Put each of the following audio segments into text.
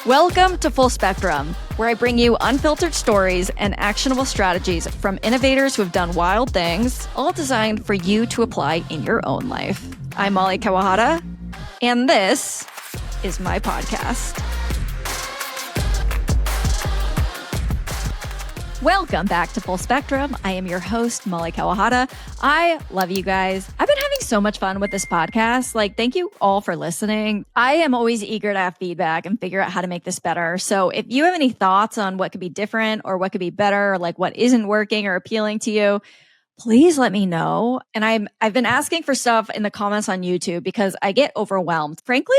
Welcome to Full Spectrum, where I bring you unfiltered stories and actionable strategies from innovators who have done wild things, all designed for you to apply in your own life. I'm Molly Kawahata, and this is my podcast. Welcome back to Full Spectrum. I am your host, Molly Kawahata. I love you guys. I've been having so much fun with this podcast. Thank you all for listening. I am always eager to have feedback and figure out how to make this better. So if you have any thoughts on what could be different or what could be better, or what isn't working or appealing to you, please let me know. And I've been asking for stuff in the comments on YouTube because I get overwhelmed. Frankly,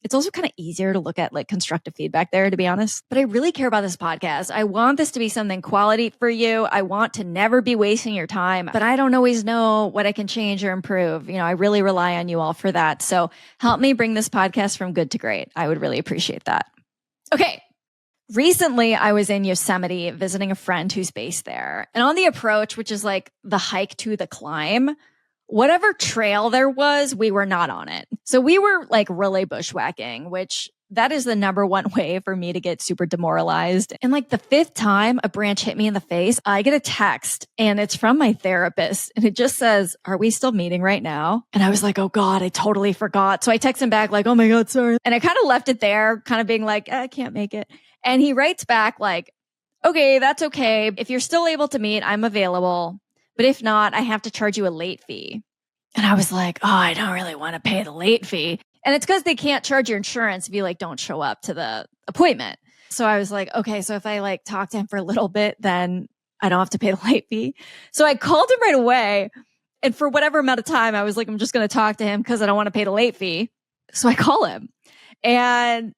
it's also kind of easier to look at constructive feedback there, to be honest. But I really care about this podcast. I want this to be something quality for you. I want to never be wasting your time, but I don't always know what I can change or improve. I really rely on you all for that. So help me bring this podcast from good to great. I would really appreciate that. Okay. Recently, I was in Yosemite visiting a friend who's based there. And on the approach, which is the hike to the climb, whatever trail there was, we were not on it. So we were really bushwhacking, which that is the number one way for me to get super demoralized. And the fifth time a branch hit me in the face, I get a text and it's from my therapist. And it just says, "Are we still meeting right now?" And I was like, oh God, I totally forgot. So I text him back oh my God, sorry. And I kind of left it there, kind of being I can't make it. And he writes back okay, that's okay. If you're still able to meet, I'm available. But if not, I have to charge you a late fee. And I was oh, I don't really want to pay the late fee. And it's because they can't charge your insurance if you don't show up to the appointment. So I was okay, so if I talk to him for a little bit, then I don't have to pay the late fee. So I called him right away. And for whatever amount of time, I was I'm just going to talk to him because I don't want to pay the late fee. So I call him and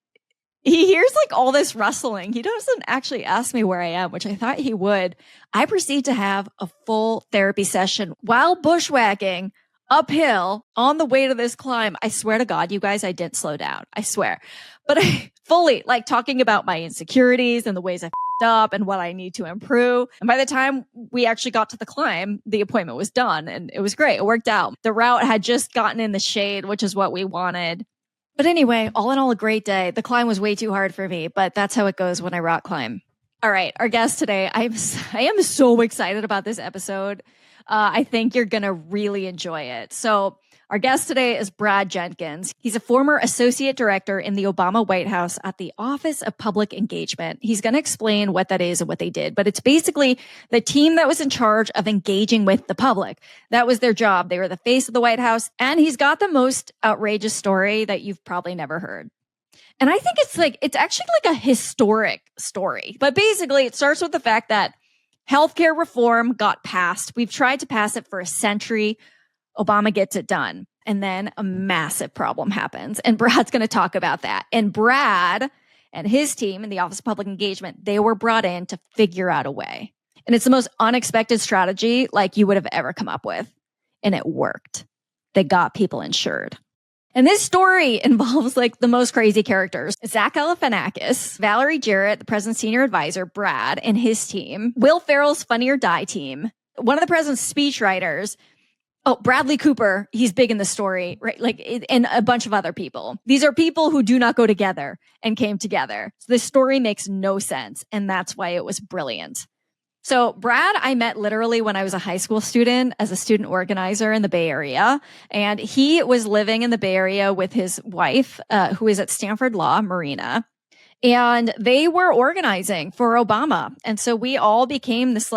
he hears all this rustling. He doesn't actually ask me where I am, which I thought he would. I proceed to have a full therapy session while bushwhacking uphill on the way to this climb. I swear to God, you guys, I didn't slow down. I swear. But I fully talking about my insecurities and the ways I f***ed up and what I need to improve. And by the time we actually got to the climb, the appointment was done and it was great. It worked out. The route had just gotten in the shade, which is what we wanted. But anyway, all in all, a great day. The climb was way too hard for me, but that's how it goes when I rock climb. All right, our guest today, I am so excited about this episode. I think you're going to really enjoy it. So our guest today is Brad Jenkins. He's a former associate director in the Obama White House at the Office of Public Engagement. He's going to explain what that is and what they did, but it's basically the team that was in charge of engaging with the public. That was their job. They were the face of the White House, and he's got the most outrageous story that you've probably never heard. And I think it's actually a historic story, but basically it starts with the fact that healthcare reform got passed. We've tried to pass it for a century. Obama gets it done. And then a massive problem happens. And Brad's going to talk about that. And Brad and his team in the Office of Public Engagement, they were brought in to figure out a way. And it's the most unexpected strategy you would have ever come up with. And it worked. They got people insured. And this story involves the most crazy characters. Zach Galifianakis, Valerie Jarrett, the president's senior advisor, Brad, and his team, Will Ferrell's Funny or Die team, one of the president's speechwriters, Bradley Cooper, he's big in the story, right? And a bunch of other people. These are people who do not go together and came together. So this story makes no sense. And that's why it was brilliant. So Brad, I met literally when I was a high school student as a student organizer in the Bay Area. And he was living in the Bay Area with his wife, who is at Stanford Law, Marina. And they were organizing for Obama. And so we all became this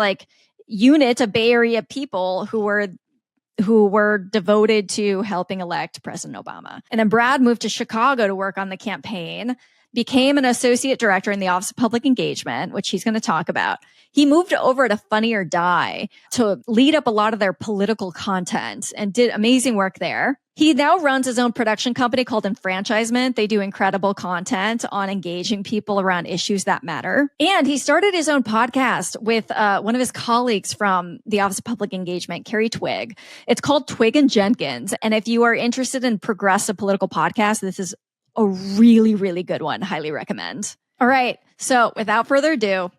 unit of Bay Area people who were devoted to helping elect President Obama. And then Brad moved to Chicago to work on the campaign, became an associate director in the Office of Public Engagement, which he's going to talk about. He moved over to Funny or Die to lead up a lot of their political content and did amazing work there. He now runs his own production company called Enfranchisement. They do incredible content on engaging people around issues that matter. And he started his own podcast with one of his colleagues from the Office of Public Engagement, Carrie Twigg. It's called Twigg and Jenkins. And if you are interested in progressive political podcasts, this is a really, really good one. Highly recommend. All right. So without further ado,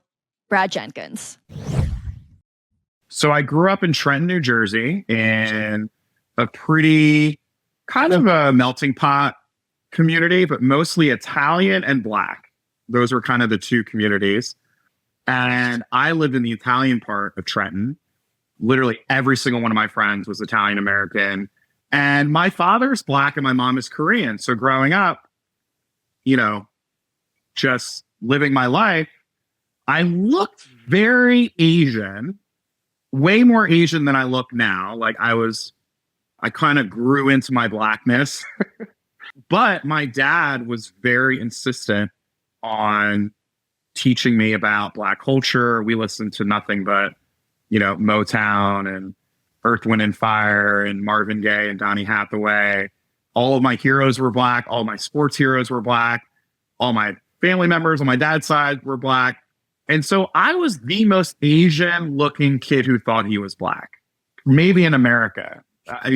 Brad Jenkins. So I grew up in Trenton, New Jersey, in a pretty kind of a melting pot community, but mostly Italian and Black. Those were kind of the two communities. And I lived in the Italian part of Trenton. Literally every single one of my friends was Italian American. And my father's Black and my mom is Korean. So growing up, just living my life, I looked very Asian, way more Asian than I look now. Like I kind of grew into my Blackness. But my dad was very insistent on teaching me about Black culture. We listened to nothing but, Motown and Earth, Wind and Fire and Marvin Gaye and Donny Hathaway. All of my heroes were Black. All my sports heroes were Black. All my family members on my dad's side were Black. And so I was the most Asian looking kid who thought he was Black, maybe in America. I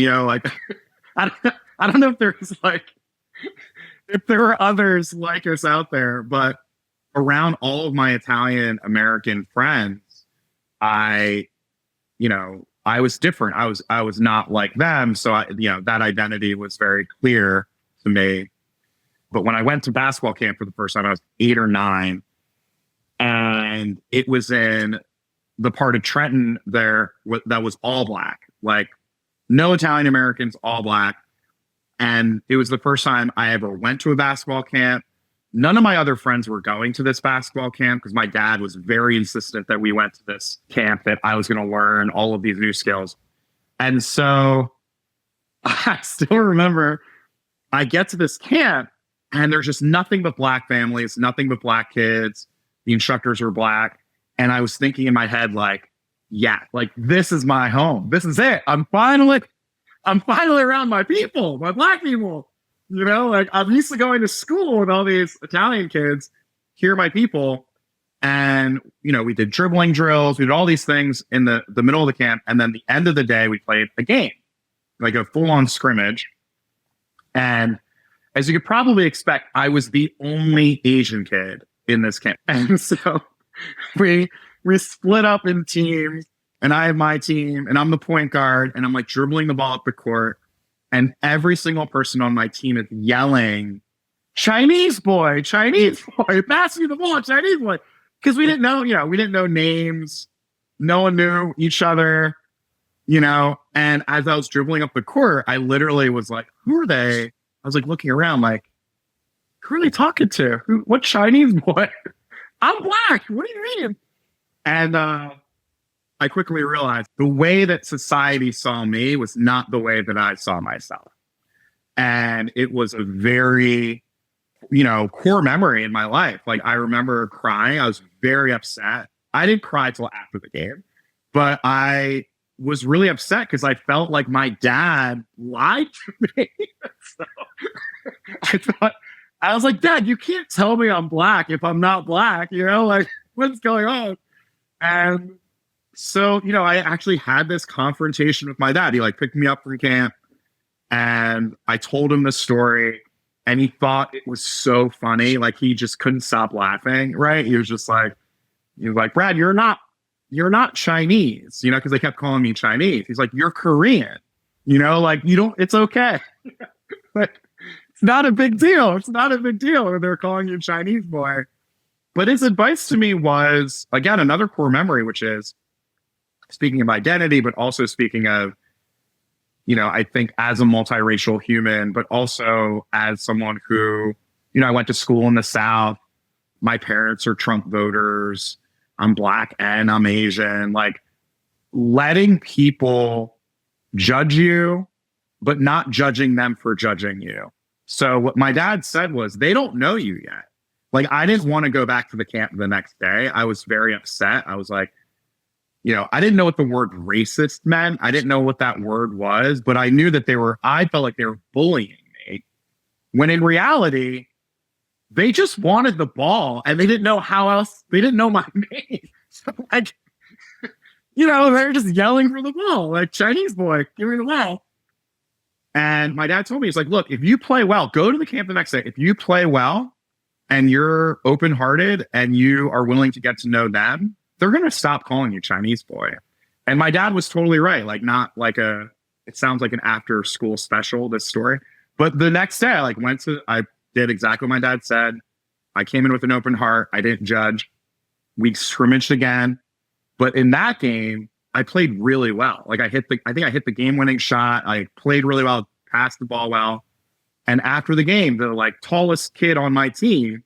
don't know if there's if there are others like us out there, but around all of my Italian American friends, I was different. I was not like them. So that identity was very clear to me. But when I went to basketball camp for the first time, I was 8 or 9. And it was in the part of Trenton there that was all Black, like no Italian Americans, all Black. And it was the first time I ever went to a basketball camp. None of my other friends were going to this basketball camp because my dad was very insistent that we went to this camp, that I was going to learn all of these new skills. And so I still remember I get to this camp and there's just nothing but Black families, nothing but Black kids. The instructors were Black. And I was thinking in my head, this is my home. This is it. I'm finally around my people, my Black people. I'm used to going to school with all these Italian kids. Here are my people. And, we did dribbling drills. We did all these things in the middle of the camp. And then the end of the day, we played a game, like a full-on scrimmage. And as you could probably expect, I was the only Asian kid in this camp. And so we split up in teams. And I have my team, and I'm the point guard, and I'm dribbling the ball up the court. And every single person on my team is yelling, Chinese boy, pass me the ball, Chinese boy. Because we didn't know names. No one knew each other, And as I was dribbling up the court, I literally was like, who are they? I was looking around who are they talking to? What Chinese boy? I'm Black. What do you mean? And I quickly realized the way that society saw me was not the way that I saw myself. And it was a very, core memory in my life. I remember crying. I was very upset. I didn't cry till after the game, but I was really upset because I felt like my dad lied to me. So I was like, Dad, you can't tell me I'm Black if I'm not Black, what's going on? And so, I actually had this confrontation with my dad. He picked me up from camp and I told him the story and he thought it was so funny. He just couldn't stop laughing. Right. He was like, Brad, you're not Chinese, because they kept calling me Chinese. He's like, you're Korean, you don't, it's okay. It's not a big deal. It's not a big deal when they're calling you Chinese boy. But his advice to me was, again, another core memory, which is, speaking of identity, but also speaking of, I think as a multiracial human, but also as someone who, I went to school in the South. My parents are Trump voters. I'm Black and I'm Asian. Letting people judge you, but not judging them for judging you. So what my dad said was, they don't know you yet. I didn't want to go back to the camp the next day. I was very upset. I was like, I didn't know what the word racist meant. I didn't know what that word was, but I knew that I felt like they were bullying me. When in reality, they just wanted the ball and they didn't know how else. They didn't know my name. So they're just yelling for the ball, Chinese boy, give me the ball. And my dad told me, he's like, look, if you play well, go to the camp the next day. If you play well and you're open-hearted and you are willing to get to know them, they're going to stop calling you Chinese boy. And my dad was totally right. It sounds like an after school special, this story, But the next day I did exactly what my dad said. I came in with an open heart. I didn't judge. We scrimmaged again. But in that game, I played really well. Like I think I hit the game-winning shot. I played really well, passed the ball well. And after the game, the like tallest kid on my team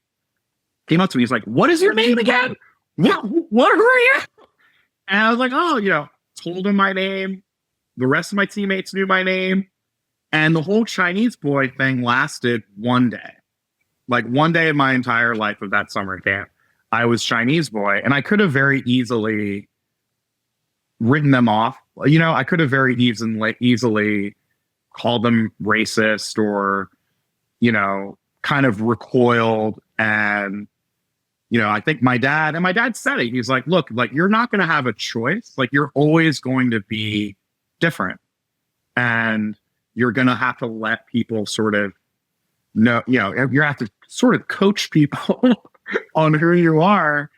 came up to me. He's like, "What is your name again? What were you?" And I was like, "Oh, told him my name. The rest of my teammates knew my name." And the whole Chinese boy thing lasted one day. Like one day in my entire life of that summer camp, I was Chinese boy, and I could have very easily written them off. I could have very easily called them racist or, kind of recoiled. And, I think my dad said it. He's like, "Look, like you're not going to have a choice. Like you're always going to be different. And you're going to have to let people sort of know, you have to sort of coach people on who you are.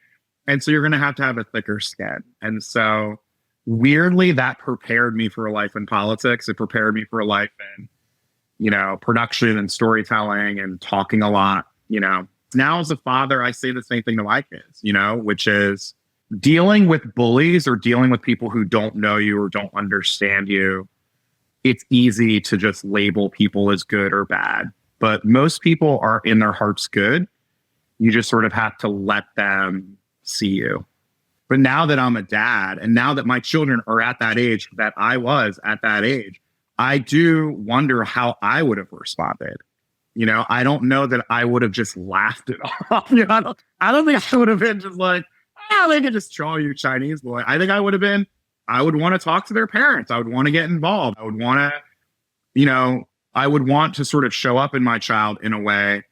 And so you're going to have a thicker skin." And so weirdly, that prepared me for a life in politics. It prepared me for a life in, production and storytelling and talking a lot. Now as a father, I say the same thing to my kids, which is dealing with bullies or dealing with people who don't know you or don't understand you. It's easy to just label people as good or bad, but most people are in their hearts good. You just sort of have to let them see you. But now that I'm a dad and now that my children are at that age that I was at that age, I do wonder how I would have responded. I don't know that I would have just laughed it off. I don't think I would have been just like, they could just call you Chinese boy. I think I would want to talk to their parents. I would want to get involved. I would want to sort of show up in my child in a way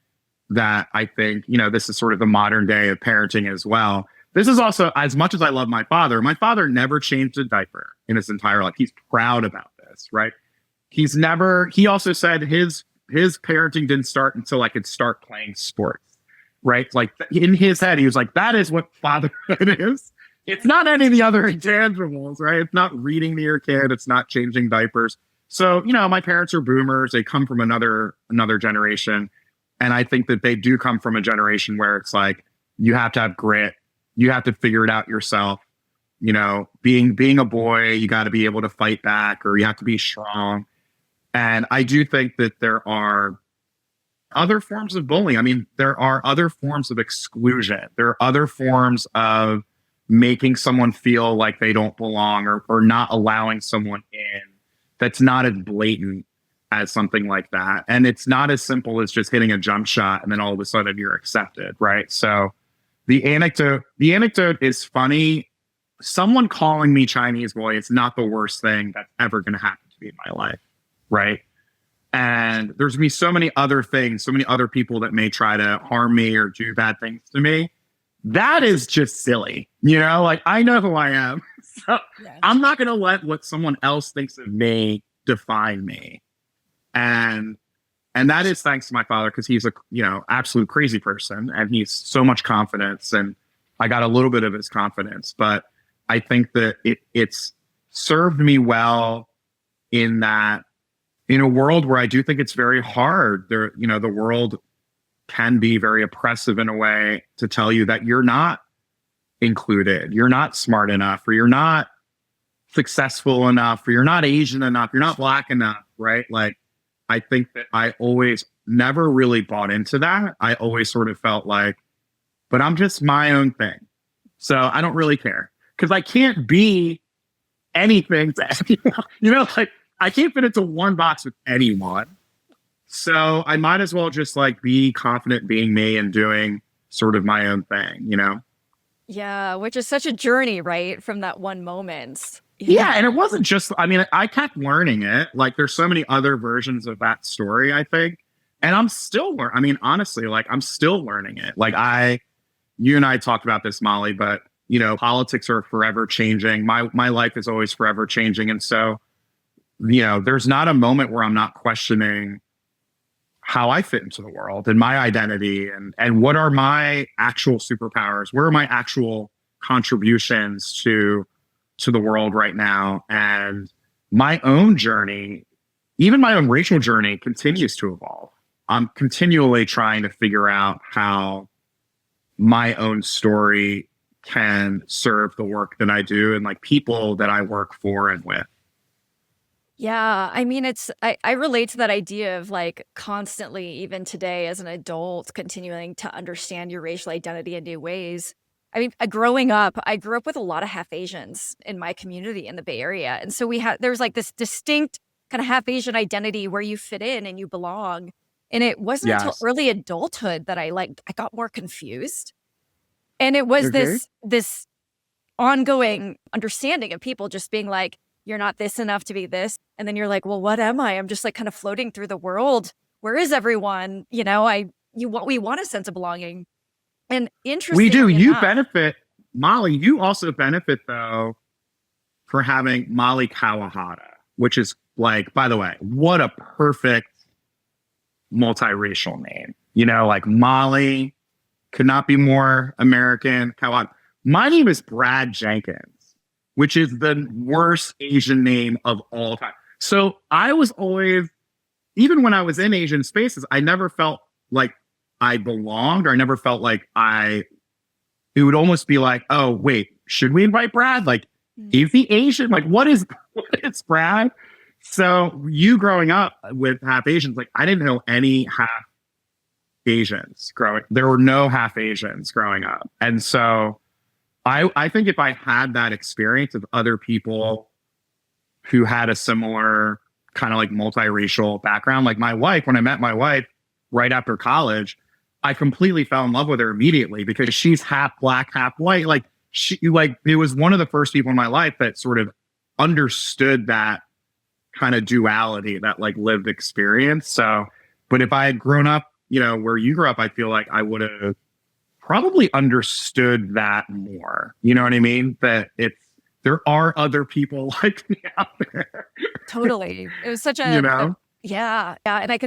that I think, this is sort of the modern day of parenting as well. This is also, as much as I love my father never changed a diaper in his entire life. He's proud about this, right? He also said his parenting didn't start until I could start playing sports, right? Like in his head, he was like, that is what fatherhood is. It's not any of the other intangibles, right? It's not reading to your kid. It's not changing diapers. So, my parents are boomers. They come from another generation. And I think that they do come from a generation where it's like, you have to have grit. You have to figure it out yourself. Being a boy, you got to be able to fight back, or you have to be strong. And I do think that there are other forms of bullying. I mean, there are other forms of exclusion. There are other forms of making someone feel like they don't belong, or not allowing someone in that's not as blatant as something like that. And it's not as simple as just hitting a jump shot and then all of a sudden you're accepted, right? So the anecdote is funny. Someone calling me Chinese boy is not the worst thing that's ever going to happen to me in my life, right? And there's going to be so many other things, so many other people that may try to harm me or do bad things to me. That is just silly. Like I know who I am. So yeah. I'm not going to let what someone else thinks of me define me. And that is thanks to my father, because he's a, absolute crazy person and he's so much confidence, and I got a little bit of his confidence, but I think that it's served me well in that, in a world where I do think it's very hard there, the world can be very oppressive in a way to tell you that you're not included, you're not smart enough, or you're not successful enough, or you're not Asian enough, you're not Black enough, right? Like, I think that I always never really bought into that. I always sort of felt like, but I'm just my own thing. So I don't really care, because I can't be anything to anyone. Like I can't fit into one box with anyone. So I might as well just like be confident being me and doing sort of my own thing, Yeah, which is such a journey, right? From that one moment. Yeah, and it wasn't just, I kept learning it. Like there's so many other versions of that story, I think. And I'm still honestly, like I'm still learning it. Like you and I talked about this, Molly, but politics are forever changing. My life is always forever changing. And so, there's not a moment where I'm not questioning how I fit into the world and my identity and what are my actual superpowers? Where are my actual contributions to the world right now? And my own journey even my own racial journey continues to evolve. I'm continually trying to figure out how my own story can serve the work that I do and like people that I work for and with. Yeah, I mean, I relate to that idea of like constantly, even today as an adult, continuing to understand your racial identity in new ways. I mean, growing up, I grew up with a lot of half Asians in my community in the Bay Area. And so there was like this distinct kind of half Asian identity where you fit in and you belong. And it wasn't until Yes. early adulthood that I got more confused. And it was Mhm. this ongoing understanding of people just being like, you're not this enough to be this. And then you're like, well, what am I? I'm just like kind of floating through the world. Where is everyone? You know, we want a sense of belonging. And We do. interestingly You enough, benefit, Molly. You also benefit though for having Molly Kawahata, which is like, by the way, what a perfect multiracial name. You know, like Molly could not be more American. Kawahata. My name is Brad Jenkins, which is the worst Asian name of all time. So I was always, even when I was in Asian spaces, I never felt like I belonged, or I never felt like it would almost be like, oh, wait, should we invite Brad? Like, is he Asian? Like, what is Brad? So you growing up with half Asians, like I didn't know any half Asians there were no half Asians growing up. And so I think if I had that experience of other people who had a similar kind of like multiracial background, like my wife, when I met my wife right after college, I completely fell in love with her immediately because she's half black, half white. Like it was one of the first people in my life that sort of understood that kind of duality, that like lived experience. So, but if I had grown up, you know, where you grew up, I feel like I would have probably understood that more. You know what I mean? That there are other people like me out there. totally. It was such You know? yeah. And I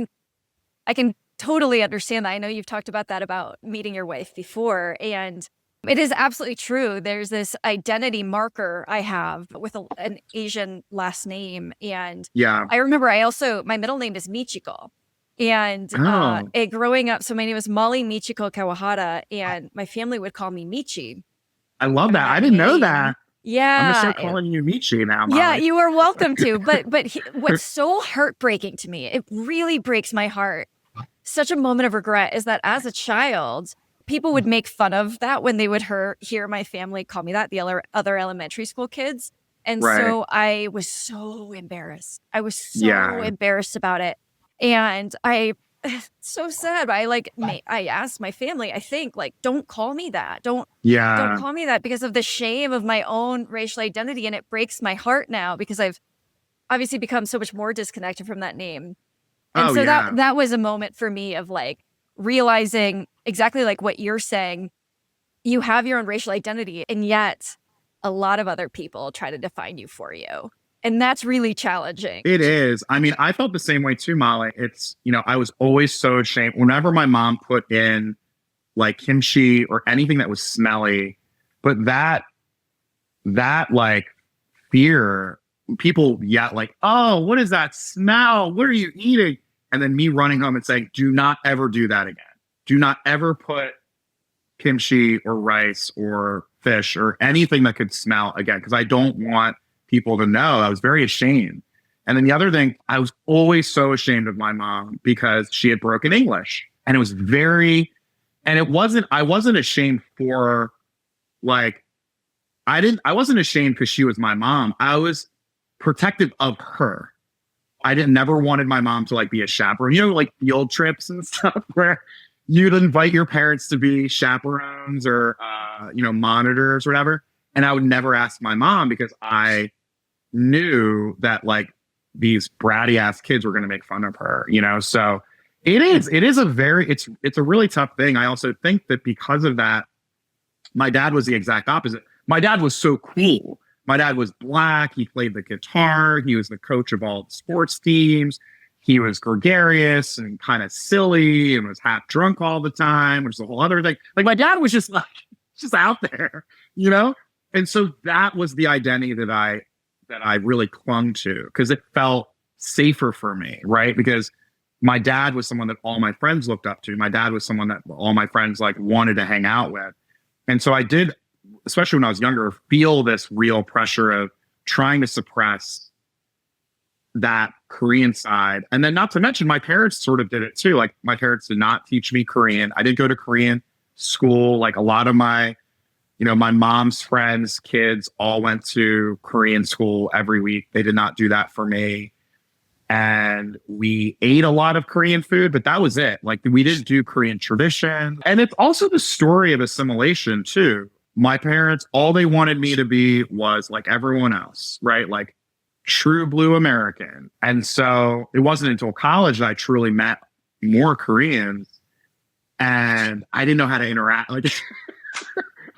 can totally understand that. I know you've talked about that about meeting your wife before, and it is absolutely true. There's this identity marker I have with an Asian last name. And Yeah. I remember my middle name is Michiko. And Oh, growing up, so my name was Molly Michiko Kawahata, and my family would call me Michi. I love that. That I didn't know name. that. I'm gonna Yeah. start calling you Michi now, Yeah, Molly. you are welcome to. But what's so heartbreaking to me, it really breaks my heart. Such a moment of regret is that as a child, people would make fun of that when they would hear my family call me that, the other elementary school kids. And Right. so I was so embarrassed. I was so Yeah. embarrassed about it. And so sad. But I asked my family, I think, like, don't call me that. Don't Yeah. call me that because of the shame of my own racial identity. And it breaks my heart now because I've obviously become so much more disconnected from that name. And Oh, so yeah. that was a moment for me of like realizing exactly like what you're saying. You have your own racial identity, and yet a lot of other people try to define you for you. And that's really challenging. It is. I mean, I felt the same way too, Molly. It's, you know, I was always so ashamed whenever my mom put in like kimchi or anything that was smelly, but that like fear, people yet like, oh, what is that smell? What are you eating? And then me running home and saying, do not ever do that again. Do not ever put kimchi or rice or fish or anything that could smell again, because I don't want people to know. I was very ashamed. And then the other thing, I was always so ashamed of my mom because she had broken English. And it was I wasn't ashamed for like, I wasn't ashamed because she was my mom. I was protective of her. I never wanted my mom to like be a chaperone, you know, like field trips and stuff where you'd invite your parents to be chaperones or, you know, monitors or whatever. And I would never ask my mom because I knew that like these bratty ass kids were going to make fun of her, you know? So it is it's a really tough thing. I also think that because of that, my dad was the exact opposite. My dad was so cool. My dad was black. He played the guitar. He was the coach of all the sports teams. He was gregarious and kind of silly and was half drunk all the time, which is a whole other thing. Like my dad was just out there, you know? And so that was the identity that I really clung to because it felt safer for me, right? Because my dad was someone that all my friends looked up to. My dad was someone that all my friends like wanted to hang out with. And so I did, especially when I was younger, feel this real pressure of trying to suppress that Korean side. And then not to mention my parents sort of did it too. Like my parents did not teach me Korean. I didn't go to Korean school. Like a lot of my, my mom's friends, kids all went to Korean school every week. They did not do that for me. And we ate a lot of Korean food, but that was it. Like we didn't do Korean tradition. And it's also the story of assimilation too. My parents, all they wanted me to be was like everyone else, right? Like true blue American. And so it wasn't until college that I truly met more Koreans, and I didn't know how to interact. Like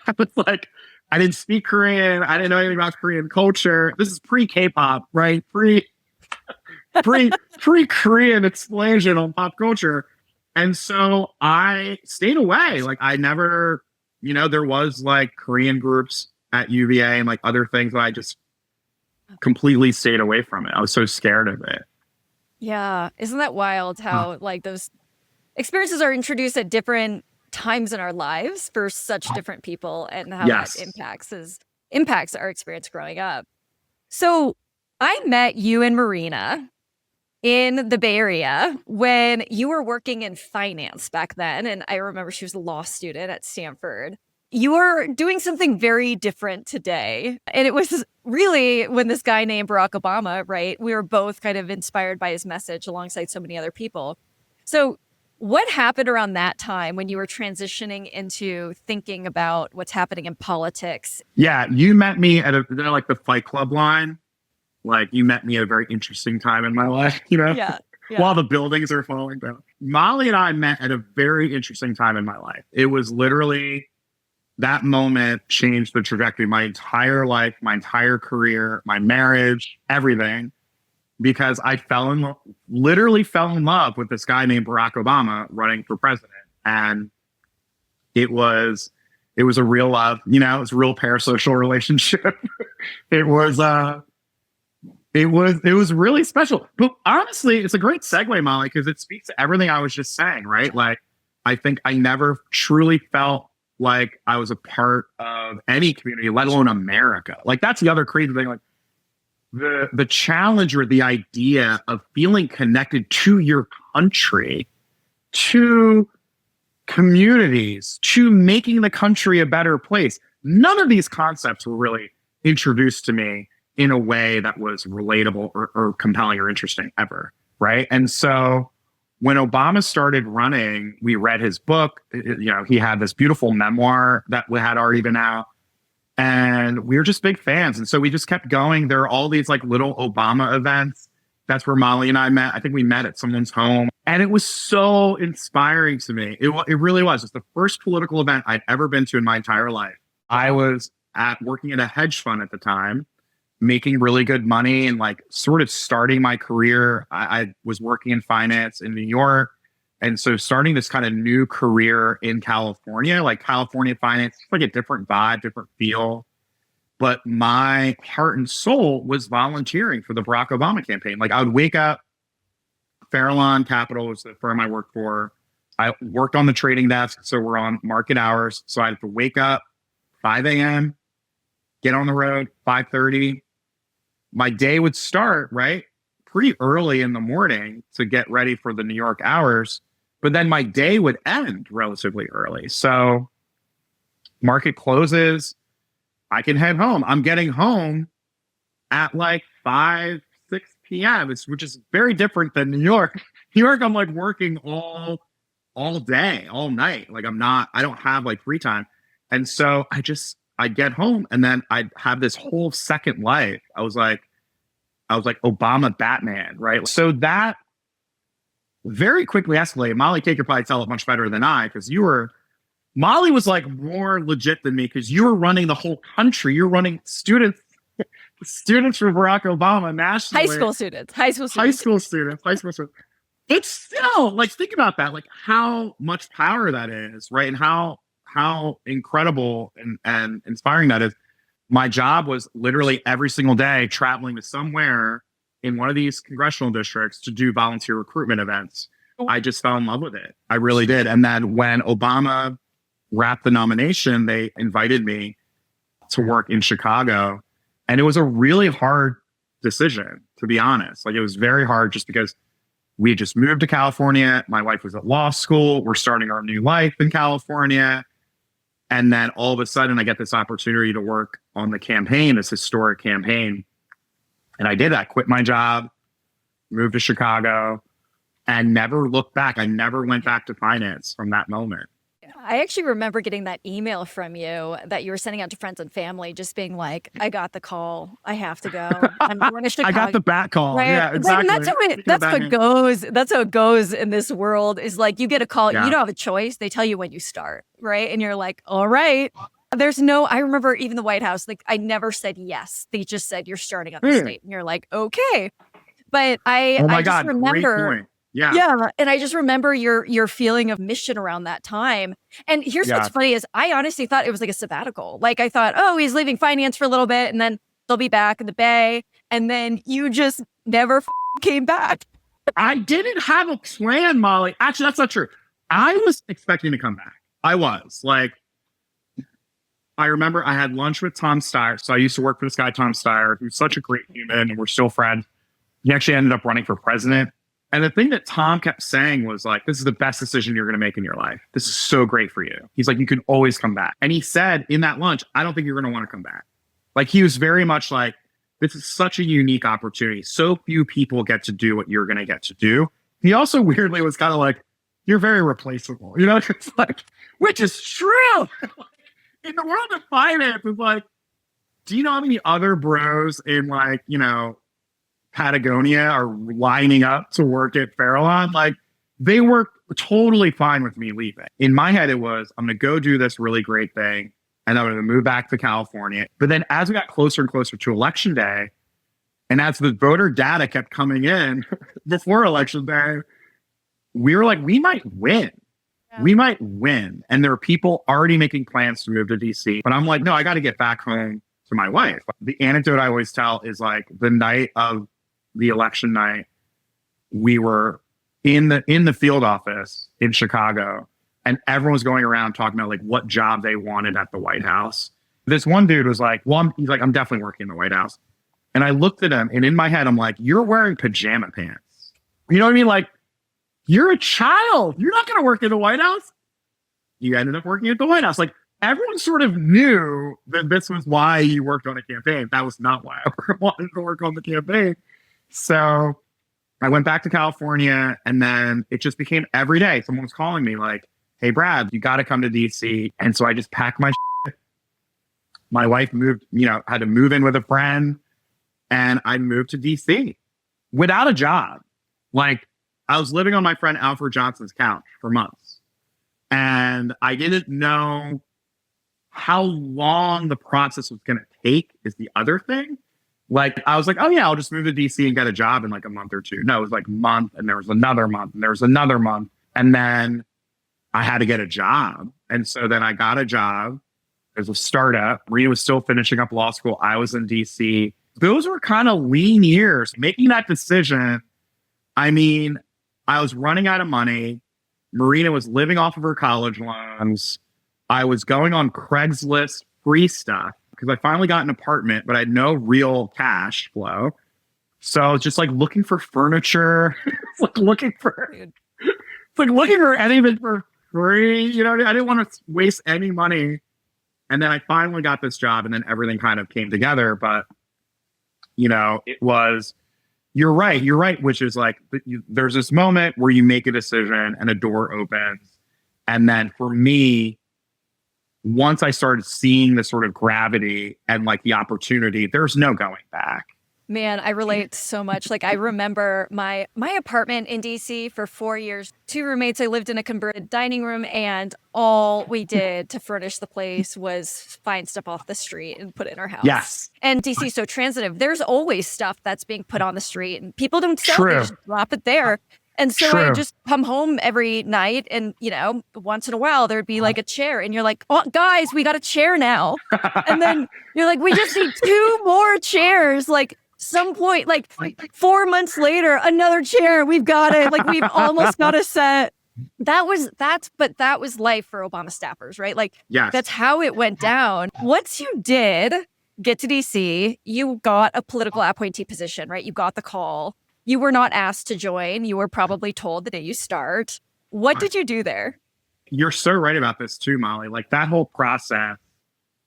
I was like, I didn't speak Korean. I didn't know anything about Korean culture. This is pre-K-pop, right? Pre-Korean explosion on pop culture. And so I stayed away. Like I never, there was like Korean groups at UVA and like other things that I just completely stayed away from it. I was so scared of it. Yeah. Isn't that wild how like those experiences are introduced at different times in our lives for such different people, and how that impacts our experience growing up. So I met you and Marina in the Bay Area when you were working in finance back then. And I remember she was a law student at Stanford. You are doing something very different today. And it was really when this guy named Barack Obama, right? We were both kind of inspired by his message alongside so many other people. So what happened around that time when you were transitioning into thinking about what's happening in politics? Yeah, you met me at like the Fight Club line. Like you met me at a very interesting time in my life, Yeah. While the buildings are falling down. Molly and I met at a very interesting time in my life. It was literally that moment changed the trajectory of my entire life, my entire career, my marriage, everything, because I literally fell in love with this guy named Barack Obama running for president. And it was a real love, it was a real parasocial relationship. It was really special. But honestly, it's a great segue, Molly, because it speaks to everything I was just saying, right? Like, I think I never truly felt like I was a part of any community, let alone America. Like, that's the other crazy thing. Like, the challenge or the idea of feeling connected to your country, to communities, to making the country a better place. None of these concepts were really introduced to me in a way that was relatable or compelling or interesting ever, right? And so when Obama started running, we read his book. He had this beautiful memoir that had already been out, and we were just big fans. And so we just kept going. There are all these like little Obama events. That's where Molly and I met. I think we met at someone's home, and it was so inspiring to me. It really was. It's the first political event I'd ever been to in my entire life. I was working at a hedge fund at the time, making really good money and like sort of starting my career. I was working in finance in New York. And so starting this kind of new career in California, like California finance, it's like a different vibe, different feel. But my heart and soul was volunteering for the Barack Obama campaign. Like I would wake up, Farallon Capital was the firm I worked for. I worked on the trading desk, so we're on market hours. So I had to wake up 5 a.m., get on the road, 5:30. My day would start, right, pretty early in the morning to get ready for the New York hours. But then my day would end relatively early. So market closes, I can head home. I'm getting home at like 5, 6 p.m., which is very different than New York. New York, I'm like working all day, all night. Like I don't have like free time. And so I'd get home and then I'd have this whole second life. I was like Obama Batman, right? So that very quickly escalated. Molly K could probably tell it much better than I, because Molly was like more legit than me, because you were running the whole country. You're running students for Barack Obama nationally. High school students. It's still like, think about that, like how much power that is, right? And how incredible and inspiring that is. My job was literally every single day traveling to somewhere in one of these congressional districts to do volunteer recruitment events. I just fell in love with it. I really did. And then when Obama wrapped the nomination, they invited me to work in Chicago. And it was a really hard decision, to be honest. Like, it was very hard just because we had just moved to California. My wife was at law school. We're starting our new life in California. And then all of a sudden I get this opportunity to work on the campaign, this historic campaign. And I did. I quit my job, moved to Chicago, and never looked back. I never went back to finance from that moment. I actually remember getting that email from you that you were sending out to friends and family, just being like, I got the call. I have to go. I'm going to Chicago. I got the back call. Right? Yeah, exactly. And that's what goes. That's how it goes in this world, is like, you get a call. Yeah. You don't have a choice. They tell you when you start. Right. And you're like, all right. I remember even the White House, like, I never said yes. They just said, you're starting on the state. And you're like, okay. But I just remember. Great point. Yeah. Yeah. And I just remember your feeling of mission around that time. And here's what's funny is I honestly thought it was like a sabbatical. Like, I thought, oh, he's leaving finance for a little bit and then they'll be back in the Bay. And then you just never came back. I didn't have a plan, Molly. Actually, that's not true. I was expecting to come back. I was like, I remember I had lunch with Tom Steyer. So I used to work for this guy, Tom Steyer, who's such a great human, and we're still friends. He actually ended up running for president. And the thing that Tom kept saying was like, this is the best decision you're going to make in your life. This is so great for you. He's like, you can always come back. And he said in that lunch, I don't think you're going to want to come back. Like, he was very much like, this is such a unique opportunity. So few people get to do what you're going to get to do. He also weirdly was kind of like, you're very replaceable. You know, it's like, which is true. In the world of finance, it's like, do you know how many other bros in, like, you know, Patagonia are lining up to work at Farallon? Like, they were totally fine with me leaving. In my head, it was, I'm going to go do this really great thing, and I'm going to move back to California. But then as we got closer and closer to election day, and as the voter data kept coming in before election day, we were like, we might win. Yeah. We might win. And there are people already making plans to move to DC. But I'm like, no, I got to get back home to my wife. The anecdote I always tell is like, the night of the election night, we were in the field office in Chicago, and everyone was going around talking about like what job they wanted at the White House. This one dude was like, he's like, I'm definitely working in the White House. And I looked at him, and in my head, I'm like, you're wearing pajama pants. You know what I mean? Like, you're a child. You're not going to work in the White House. You ended up working at the White House. Like, everyone sort of knew that this was why you worked on a campaign. That was not why I wanted to work on the campaign. So I went back to California, and then it just became every day. Someone was calling me like, hey, Brad, you got to come to DC. And so I just packed my shit. My wife moved, had to move in with a friend, and I moved to DC without a job. Like, I was living on my friend Alfred Johnson's couch for months, and I didn't know how long the process was going to take is the other thing. Like, I was like, oh yeah, I'll just move to DC and get a job in like a month or two. No, it was like a month, and there was another month, and there was another month. And then I had to get a job. And so then I got a job as a startup. Maria was still finishing up law school. I was in DC. Those were kind of lean years. Making that decision, I mean, I was running out of money. Marina was living off of her college loans. I was going on Craigslist free stuff because I finally got an apartment, but I had no real cash flow. So I was just like looking for furniture, looking for anything for free. You know, I didn't want to waste any money. And then I finally got this job, and then everything kind of came together. But, it was, you're right, which is like, there's this moment where you make a decision and a door opens. And then for me, once I started seeing the sort of gravity and like the opportunity, there's no going back. Man, I relate so much. Like, I remember my apartment in DC for 4 years, 2 roommates. I lived in a converted dining room, and all we did to furnish the place was find stuff off the street and put it in our house. Yes. And DC is so transitive. There's always stuff that's being put on the street, and people don't sell it, they just drop it there. And so I just come home every night, and, once in a while there'd be like a chair, and you're like, oh, guys, we got a chair now. And then you're like, we just need 2 more chairs. Like, some point, like 4 months later, another chair, we've got it. Like we've almost got a set. That was life for Obama staffers, right? Like Yes. that's how it went down. Once you did get to DC, you got a political appointee position, right? You got the call. You were not asked to join. You were probably told the day you start. What did you do there? You're so right about this too, Molly. Like that whole process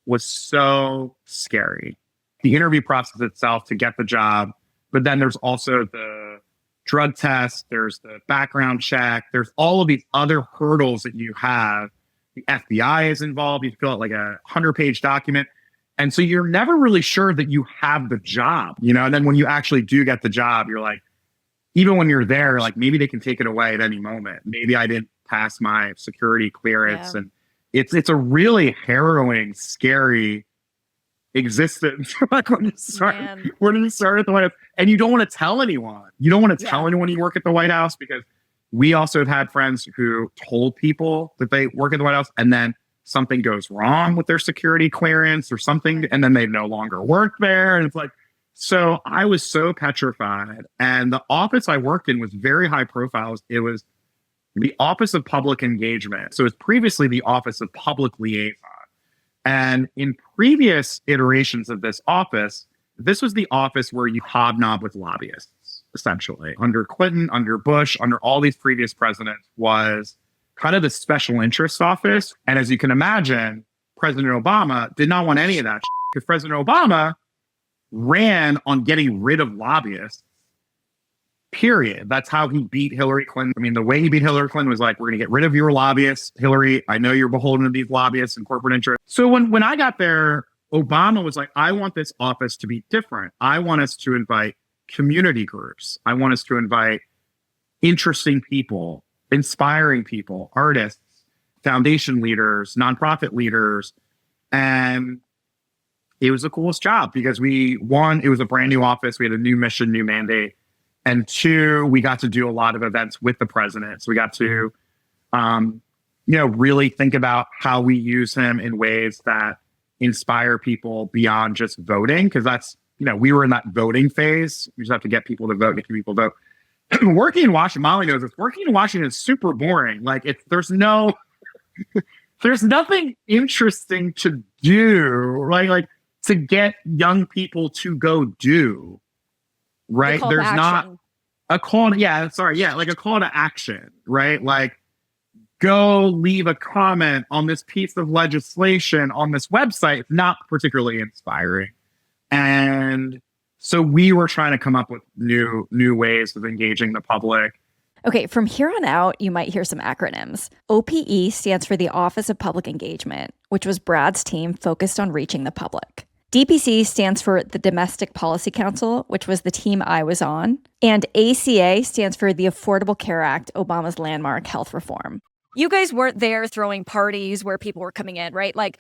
was so scary. The interview process itself to get the job, but then there's also the drug test, there's the background check, there's all of these other hurdles that you have. The FBI is involved. You fill out like a 100-page document. And so you're never really sure that you have the job, you know? And then when you actually do get the job, you're like, even when you're there, like maybe they can take it away at any moment. Maybe I didn't pass my security clearance. Yeah. And it's a really harrowing, scary existence. Like when you start at the White House, and you don't want to tell anyone. You don't want to tell anyone you work at the White House, because we also have had friends who told people that they work at the White House, and then something goes wrong with their security clearance or something, and then they no longer work there. And it's like, so I was so petrified. And the office I worked in was very high profile. It was the Office of Public Engagement. So it was previously the Office of Public Liaison. And in previous iterations of this office, this was the office where you hobnob with lobbyists, essentially. Under Clinton, under Bush, under all these previous presidents, was kind of the special interest office. And as you can imagine, President Obama did not want any of that because President Obama ran on getting rid of lobbyists, period. That's how he beat Hillary Clinton. I mean, the way he beat Hillary Clinton was like, we're going to get rid of your lobbyists. Hillary, I know you're beholden to these lobbyists and corporate interests. So when I got there, Obama was like, I want this office to be different. I want us to invite community groups. I want us to invite interesting people, inspiring people, artists, foundation leaders, nonprofit leaders. And it was the coolest job because one, it was a brand new office. We had a new mission, new mandate. And two, we got to do a lot of events with the president. So we got to, really think about how we use him in ways that inspire people beyond just voting. Because that's, we were in that voting phase. We just have to get people to vote, get people to vote. Working in Washington, Molly knows this. Working in Washington is super boring. Like there's nothing interesting to do, right? Like to get young people to go do. Right. There's not a call. Like a call to action. Right. Like go leave a comment on this piece of legislation on this website. It's not particularly inspiring. And so we were trying to come up with new ways of engaging the public. Okay, from here on out, you might hear some acronyms. OPE stands for the Office of Public Engagement, which was Brad's team focused on reaching the public. DPC stands for the Domestic Policy Council, which was the team I was on. And ACA stands for the Affordable Care Act, Obama's landmark health reform. You guys weren't there throwing parties where people were coming in, right? Like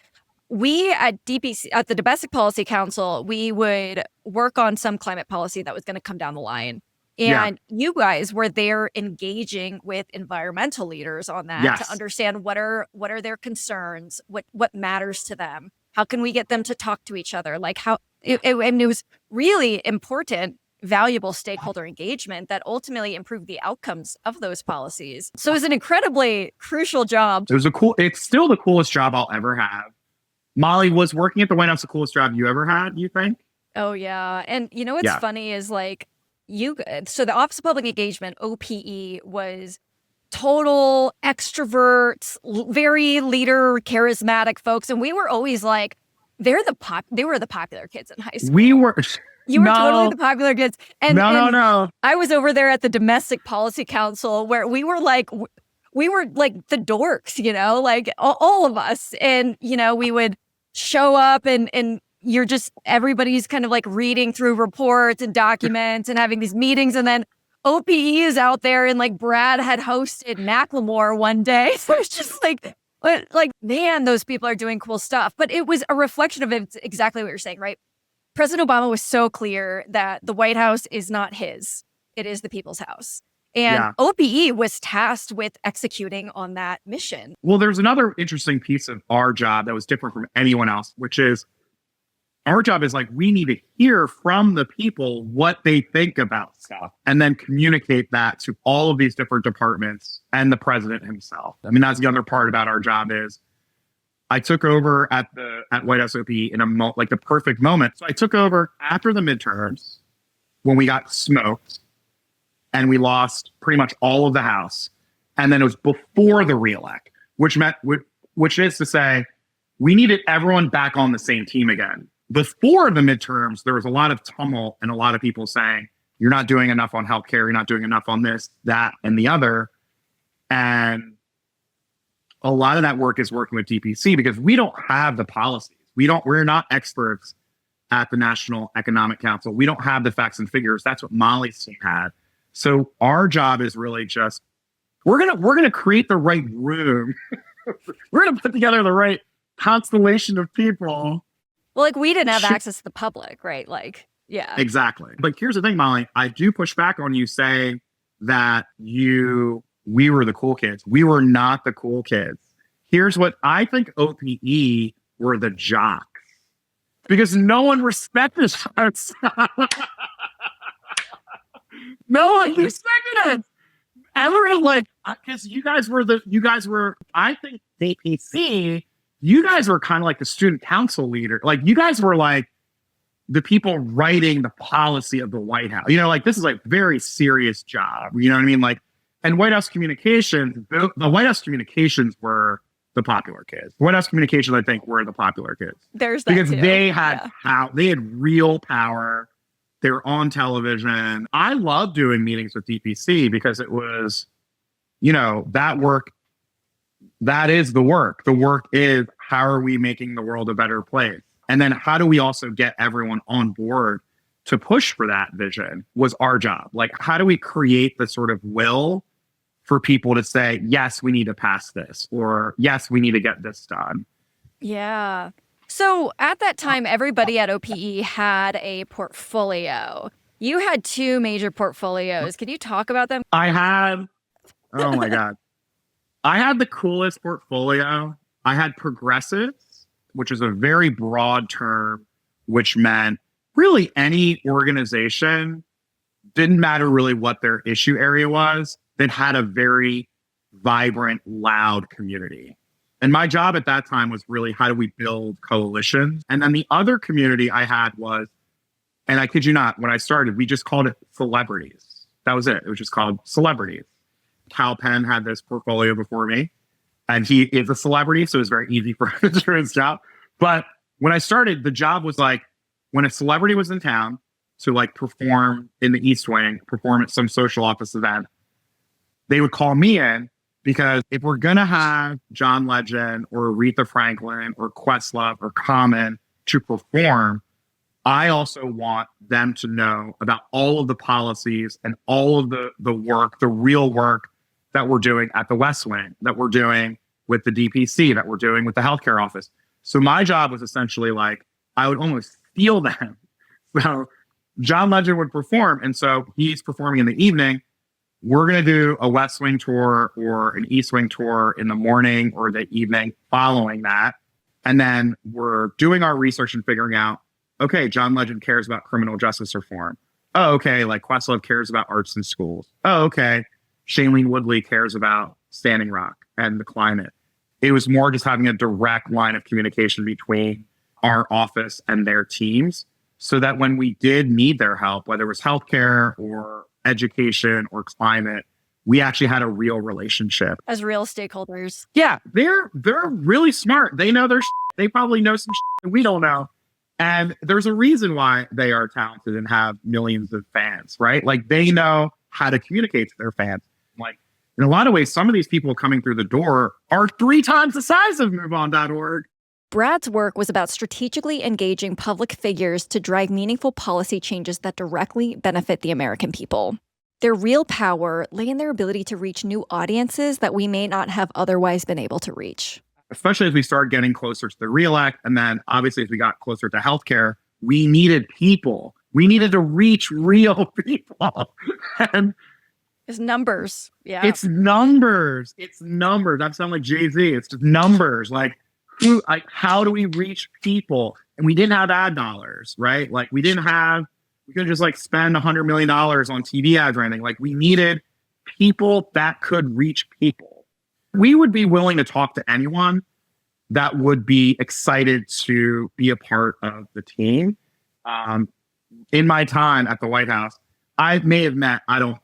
we at DPC, at the Domestic Policy Council, we would work on some climate policy that was going to come down the line. And you guys were there engaging with environmental leaders on that to understand what are their concerns, what matters to them. How can we get them to talk to each other? Like it was really important, valuable stakeholder engagement that ultimately improved the outcomes of those policies. So it was an incredibly crucial job. It's still the coolest job I'll ever have. Molly, was working at the White House the coolest job you ever had, you think? Oh, yeah. And what's funny is like, so the Office of Public Engagement, OPE, was total extroverts, very leader, charismatic folks. And we were always like, they were the popular kids in high school. You were totally the popular kids. And no. I was over there at the Domestic Policy Council where we were like the dorks, like all of us. And, we would show up and everybody's kind of like reading through reports and documents and having these meetings. And then OPE is out there and like Brad had hosted Macklemore one day. So it's just like, man, those people are doing cool stuff. But it was a reflection of exactly what you're saying, right? President Obama was so clear that the White House is not his. It is the people's house. And OPE was tasked with executing on that mission. Well, there's another interesting piece of our job that was different from anyone else, which is Our job is like, we need to hear from the people what they think about stuff and then communicate that to all of these different departments and the president himself. I mean, that's the other part about our job is I took over at White House OP in like the perfect moment. So I took over after the midterms when we got smoked and we lost pretty much all of the House. And then it was before the reelect, which is to say we needed everyone back on the same team again. Before the midterms, there was a lot of tumult and a lot of people saying, you're not doing enough on healthcare, you're not doing enough on this, that, and the other. And a lot of that work is working with DPC because we don't have the policies. We're not experts at the National Economic Council. We don't have the facts and figures. That's what Molly's team had. So our job is really just, we're gonna create the right room. We're gonna put together the right constellation of people. Well, like we didn't have access to the public, right? Like, yeah. Exactly. But here's the thing, Molly, I do push back on you saying that we were the cool kids. We were not the cool kids. Here's what I think OPE were the jocks because no one respected us. No one respected us. Ever like, because you guys were, I think DPC, you guys were kind of like the student council leader. Like you guys were like the people writing the policy of the White House. You know, like this is like very serious job. You know what I mean? Like, and White House communications, the White House communications were the popular kids. White House communications, I think, were the popular kids. There's that because too. They had they had real power. They were on television. I love doing meetings with DPC because it was, you know, that work. That is the work. The work is how are we making the world a better place? And then how do we also get everyone on board to push for that vision was our job. Like, how do we create the sort of will for people to say, yes, we need to pass this, or yes, we need to get this done? Yeah. So at that time, everybody at OPE had a portfolio. You had two major portfolios. Can you talk about them? I had, oh my God. I had the coolest portfolio. I had progressives, which is a very broad term, which meant really any organization, didn't matter really what their issue area was, that had a very vibrant, loud community. And my job at that time was really how do we build coalitions? And then the other community I had was, and I kid you not, when I started, we just called it celebrities. That was it. It was just called celebrities. Cal Penn had this portfolio before me, and he is a celebrity, so it was very easy for him to do his job. But when I started, the job was like, when a celebrity was in town to like perform in the East Wing, perform at some social office event, they would call me in because if we're going to have John Legend or Aretha Franklin or Questlove or Common to perform, I also want them to know about all of the policies and all of the work, the real work that we're doing at the West Wing, that we're doing with the DPC, that we're doing with the healthcare office. So my job was essentially like, I would almost steal them. So John Legend would perform. And so he's performing in the evening. We're going to do a West Wing tour or an East Wing tour in the morning or the evening following that. And then we're doing our research and figuring out, okay, John Legend cares about criminal justice reform. Oh, okay, like Questlove cares about arts in schools. Oh, okay, Shailene Woodley cares about Standing Rock and the climate. It was more just having a direct line of communication between our office and their teams so that when we did need their help, whether it was healthcare or education or climate, we actually had a real relationship. As real stakeholders. Yeah, they're really smart. They know their they probably know some that we don't know. And there's a reason why they are talented and have millions of fans, right? Like they know how to communicate to their fans. Like in a lot of ways, some of these people coming through the door are 3 times the size of MoveOn.org. Brad's work was about strategically engaging public figures to drive meaningful policy changes that directly benefit the American people. Their real power lay in their ability to reach new audiences that we may not have otherwise been able to reach. Especially as we started getting closer to the reelect, and then obviously as we got closer to healthcare, we needed people. We needed to reach real people. And it's numbers. Yeah. It's numbers. It's numbers. I sound like Jay-Z. It's just numbers. Like how do we reach people? And we didn't have ad dollars, right? Like we couldn't just like spend $100 million on TV ads or anything. Like we needed people that could reach people. We would be willing to talk to anyone that would be excited to be a part of the team. In my time at the White House, I may have met,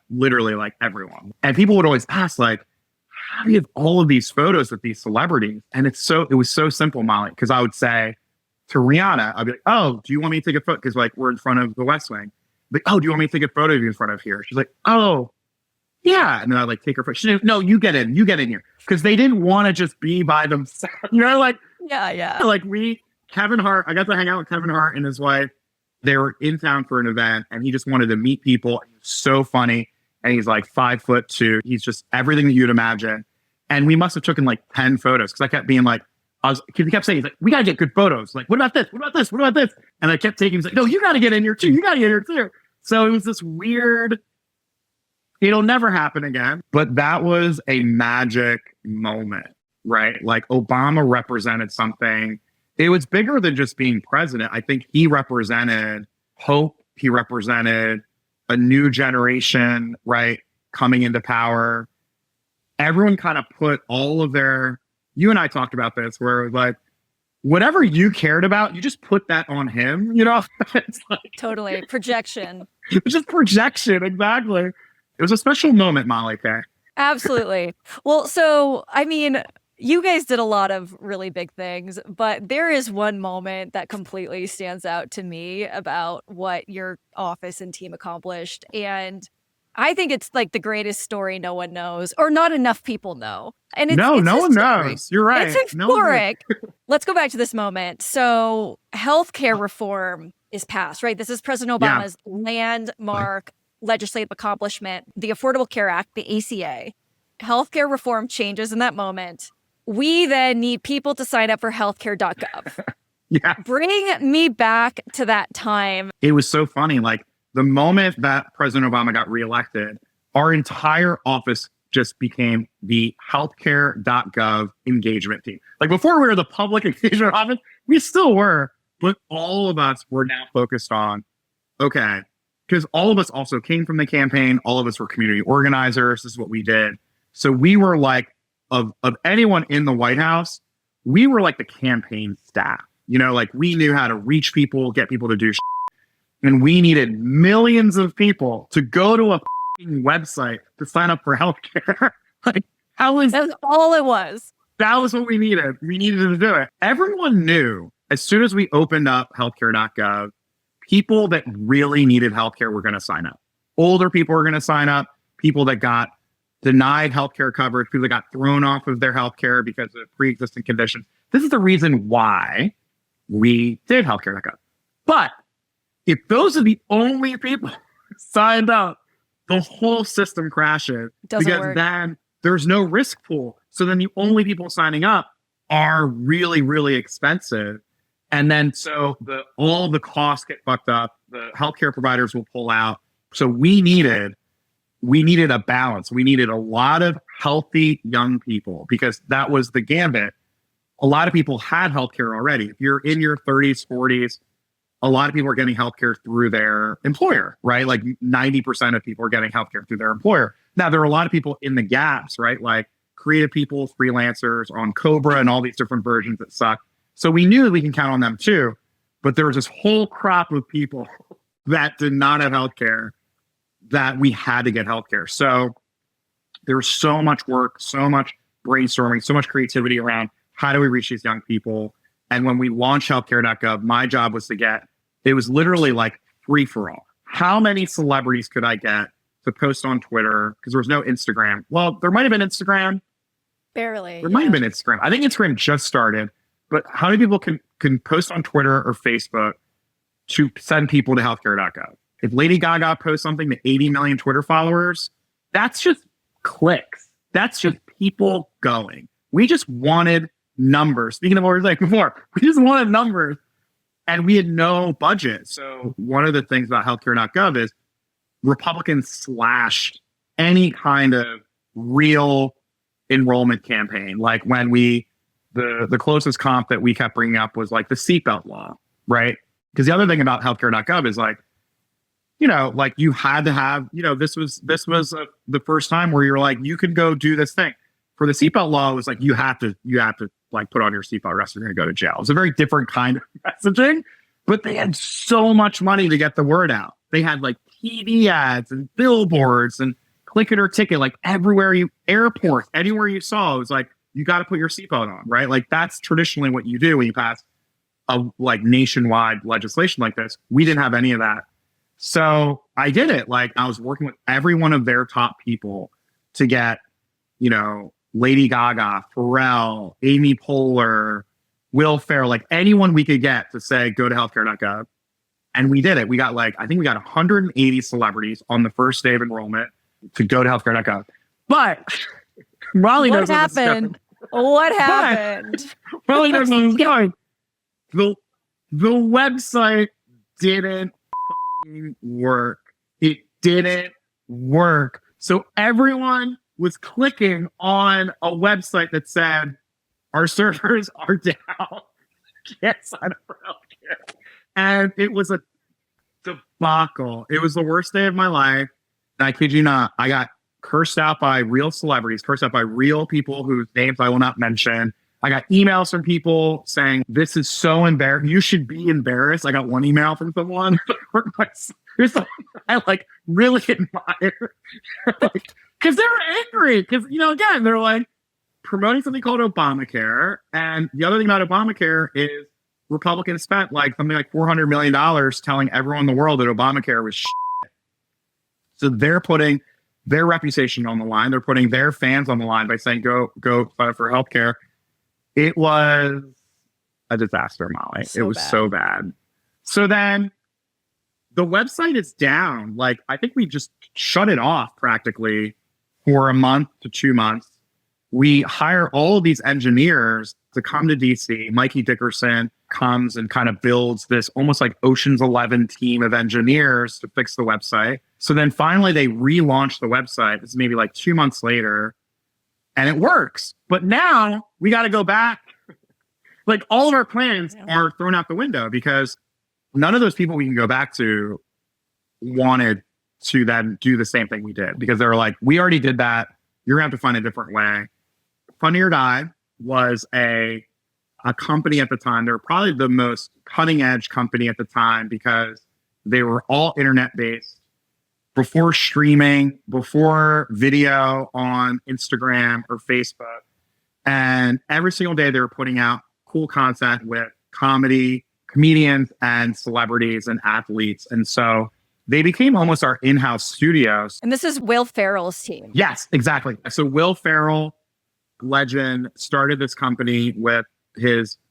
literally like everyone. And people would always ask, like, how do you have all of these photos with these celebrities? And it was so simple, Molly, because I would say to Rihanna, I'd be like, oh, do you want me to take a photo? Because like we're in front of the West Wing. Like, oh, do you want me to take a photo of you in front of here? She's like, oh, yeah. And then I'd like take her photo. She's like, no, you get in here. Because they didn't want to just be by themselves. Like, yeah. Like Kevin Hart, I got to hang out with Kevin Hart and his wife. They were in town for an event and he just wanted to meet people. He was so funny. And he's like 5'2". He's just everything that you'd imagine. And we must have taken like 10 photos. Cause I kept being like, he kept saying, he's like, we got to get good photos. Like, what about this? What about this? What about this? And I kept taking, he's like, no, you got to get in here too. You got to get in here too. So it was this weird, it'll never happen again. But that was a magic moment, right? Like Obama represented something. It was bigger than just being president. I think he represented hope. He represented a new generation, right? Coming into power. Everyone kind of put all of you and I talked about this where it was like, whatever you cared about, you just put that on him, It's like, Totally. Projection. It was just projection. Exactly. It was a special moment, Molly K. Absolutely. Well, so, I mean, you guys did a lot of really big things, but there is one moment that completely stands out to me about what your office and team accomplished. And I think it's like the greatest story no one knows or not enough people know. And it's no one historic. knows. You're right. It's historic. Let's go back to this moment. So healthcare reform is passed, right? This is President Obama's landmark legislative accomplishment, the Affordable Care Act, the ACA. Healthcare reform changes in that moment. We then need people to sign up for Healthcare.gov. Yeah. Bring me back to that time. It was so funny. Like the moment that President Obama got reelected, our entire office just became the Healthcare.gov engagement team. Like before we were the public engagement office, we still were, but all of us were now focused on, okay, because all of us also came from the campaign. All of us were community organizers. This is what we did. So we were like, of anyone in the White House, we were like the campaign staff. Like we knew how to reach people, get people to do shit. And we needed millions of people to go to a website to sign up for healthcare. Like, that was all it was. That was what we needed. We needed to do it. Everyone knew as soon as we opened up Healthcare.gov, people that really needed healthcare were going to sign up. Older people were going to sign up. People that got denied healthcare coverage, people that got thrown off of their healthcare because of pre-existing conditions. This is the reason why we did Healthcare.gov. But if those are the only people who signed up, the whole system crashes. Doesn't work. Then there's no risk pool. So then the only people signing up are really, really expensive. And then so all the costs get fucked up. The healthcare providers will pull out. So we needed a balance. We needed a lot of healthy young people because that was the gambit. A lot of people had healthcare already. If you're in your 30s, 40s, a lot of people are getting healthcare through their employer, right? Like 90% of people are getting healthcare through their employer. Now, there are a lot of people in the gaps, right? Like creative people, freelancers on Cobra and all these different versions that suck. So we knew that we can count on them too. But there was this whole crop of people that did not have healthcare that we had to get healthcare. So there was so much work, so much brainstorming, so much creativity around how do we reach these young people? And when we launched Healthcare.gov, my job was it was literally like free for all. How many celebrities could I get to post on Twitter? Because there was no Instagram. Well, there might have been Instagram. Barely. There might have been Instagram. I think Instagram just started. But how many people can post on Twitter or Facebook to send people to Healthcare.gov? If Lady Gaga posts something to 80 million Twitter followers, that's just clicks. That's just people going. We just wanted numbers. Speaking of what we were saying before, we just wanted numbers and we had no budget. So one of the things about Healthcare.gov is Republicans slashed any kind of real enrollment campaign. Like when the closest comp that we kept bringing up was like the seatbelt law. right? Because the other thing about healthcare.gov is like, you know, like you had to have, you know, this was the first time where you're like, you can go do this thing. For the seatbelt law, it was like, you have to like put on your seatbelt, or else you're going to go to jail. It's a very different kind of messaging, but they had so much money to get the word out. They had like TV ads and billboards and click it or ticket, like everywhere airports, anywhere you saw, it was like, you got to put your seatbelt on, right? Like that's traditionally what you do when you pass a like nationwide legislation like this. We didn't have any of that. So I did it. Like I was working with every one of their top people to get, you know, Lady Gaga, Pharrell, Amy Poehler, Will Ferrell, like anyone we could get to say, go to healthcare.gov. And we did it. We got like, I think we got 180 celebrities on the first day of enrollment to go to healthcare.gov. But Molly knows what happened. What happened? Molly knows what's going. The website didn't work. It didn't work. So everyone was clicking on a website that said, our servers are down. Can't sign up for healthcare. And it was a debacle. It was the worst day of my life. And I kid you not, I got cursed out by real celebrities, cursed out by real people whose names I will not mention. I got emails from people saying, this is so embarrassing. You should be embarrassed. I got one email from someone. Here's something I like really admire. Because they were angry. Because, you know, again, they're like promoting something called Obamacare. And the other thing about Obamacare is Republicans spent like something like $400 million telling everyone in the world that Obamacare was shit. So they're putting their reputation on the line. They're putting their fans on the line by saying, go sign up for healthcare. It was a disaster, Molly. It was so bad. So then the website is down. Like, I think we just shut it off practically for a month to 2 months. We hire all of these engineers to come to DC. Mikey Dickerson comes and kind of builds this almost like Ocean's 11 team of engineers to fix the website. So then finally they relaunch the website. This is maybe like 2 months later. And it works. But now we got to go back. Like all of our plans are thrown out the window because none of those people we can go back to wanted to then do the same thing we did, because they were like, we already did that. You're going to have to find a different way. Funny or Die was a company at the time. They were probably the most cutting edge company at the time because they were all internet based. Before streaming, before video on Instagram or Facebook. And every single day they were putting out cool content with comedians and celebrities and athletes. And so they became almost our in-house studios. And this is Will Ferrell's team. Yes, exactly. So Will Ferrell, legend, started this company with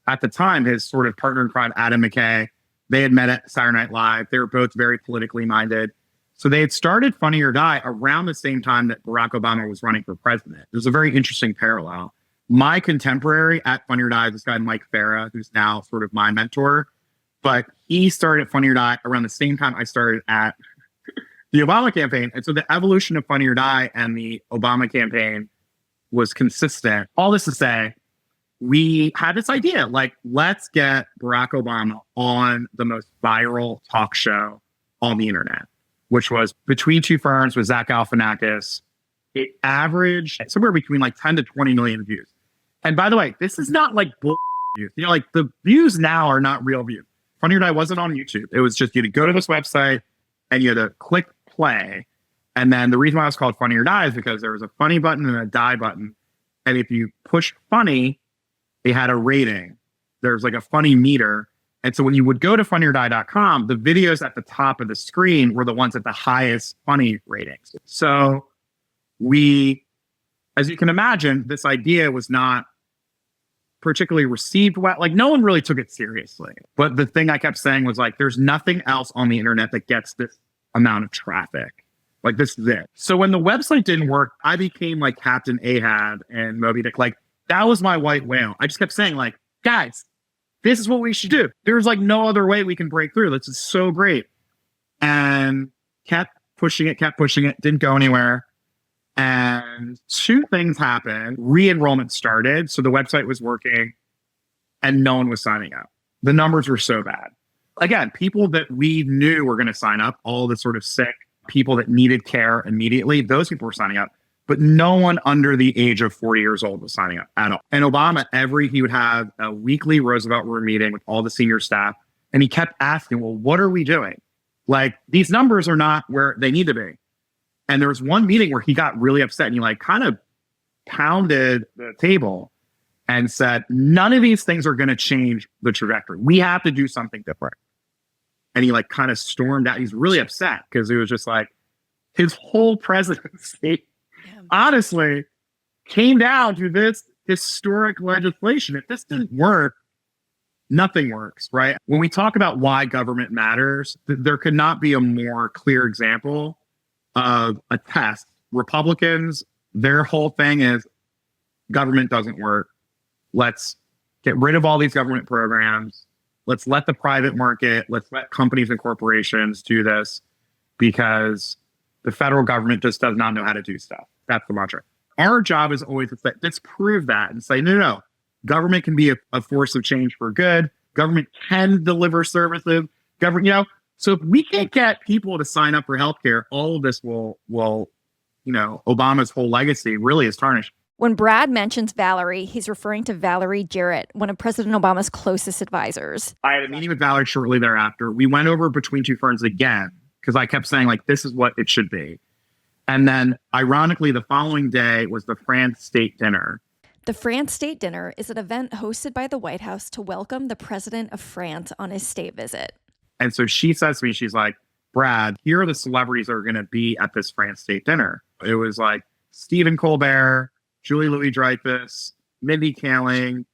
at the time, his sort of partner in crime, Adam McKay. They had met at Saturday Night Live. They were both very politically minded. So they had started Funny or Die around the same time that Barack Obama was running for president. There's a very interesting parallel. My contemporary at Funny or Die is this guy, Mike Farah, who's now sort of my mentor. But he started Funny or Die around the same time I started at the Obama campaign. And so the evolution of Funny or Die and the Obama campaign was consistent. All this to say, we had this idea, like, let's get Barack Obama on the most viral talk show on the internet, which was Between Two Ferns with Zach Galifianakis. It averaged somewhere between like 10 to 20 million views. And by the way, this is not like bull views. You know, like the views now are not real views. Funny or Die wasn't on YouTube. It was just you had to go to this website and you had to click play. And then the reason why it was called Funny or Die is because there was a funny button and a die button. And if you pushed funny, it had a rating. There's like a funny meter. And so when you would go to funnyordie.com, the videos at the top of the screen were the ones at the highest funny ratings. So we, as you can imagine, this idea was not particularly received well. Like no one really took it seriously. But the thing I kept saying was like, there's nothing else on the internet that gets this amount of traffic. Like this is it. So when the website didn't work, I became like Captain Ahab and Moby Dick. Like that was my white whale. I just kept saying like, guys, this is what we should do. There's like no other way we can break through. This is so great. And kept pushing it, didn't go anywhere. And two things happened. Re-enrollment started. So the website was working and no one was signing up. The numbers were so bad. again, people that we knew were going to sign up, all the sort of sick people that needed care immediately, those people were signing up. But no one under the age of 40 years old was signing up at all. And Obama, he would have a weekly Roosevelt Room meeting with all the senior staff. And he kept asking, well, what are we doing? Like, these numbers are not where they need to be. And there was one meeting where he got really upset and he like kind of pounded the table and said, none of these things are going to change the trajectory. We have to do something different. And he like kind of stormed out. He's really upset because it was just like his whole presidency, honestly, came down to this historic legislation. If this didn't work, nothing works, right? When we talk about why government matters, there could not be a more clear example of a test. Republicans, their whole thing is government doesn't work. Let's get rid of all these government programs. Let's let the private market, let's let companies and corporations do this because the federal government just does not know how to do stuff. That's the mantra. Our job is always to say, let's prove that and say, no. Government can be a force of change for good. Government can deliver services. So if we can't get people to sign up for healthcare, all of this will, Obama's whole legacy really is tarnished. When Brad mentions Valerie, he's referring to Valerie Jarrett, one of President Obama's closest advisors. I had a meeting with Valerie shortly thereafter. We went over Between Two Ferns again because I kept saying, like, this is what it should be. And then, ironically, the following day was the France State Dinner. The France State Dinner is an event hosted by the White House to welcome the president of France on his state visit. And so she says to me, she's like, Brad, here are the celebrities that are going to be at this France State Dinner. It was like Stephen Colbert, Julie Louis-Dreyfus, Mindy Kaling,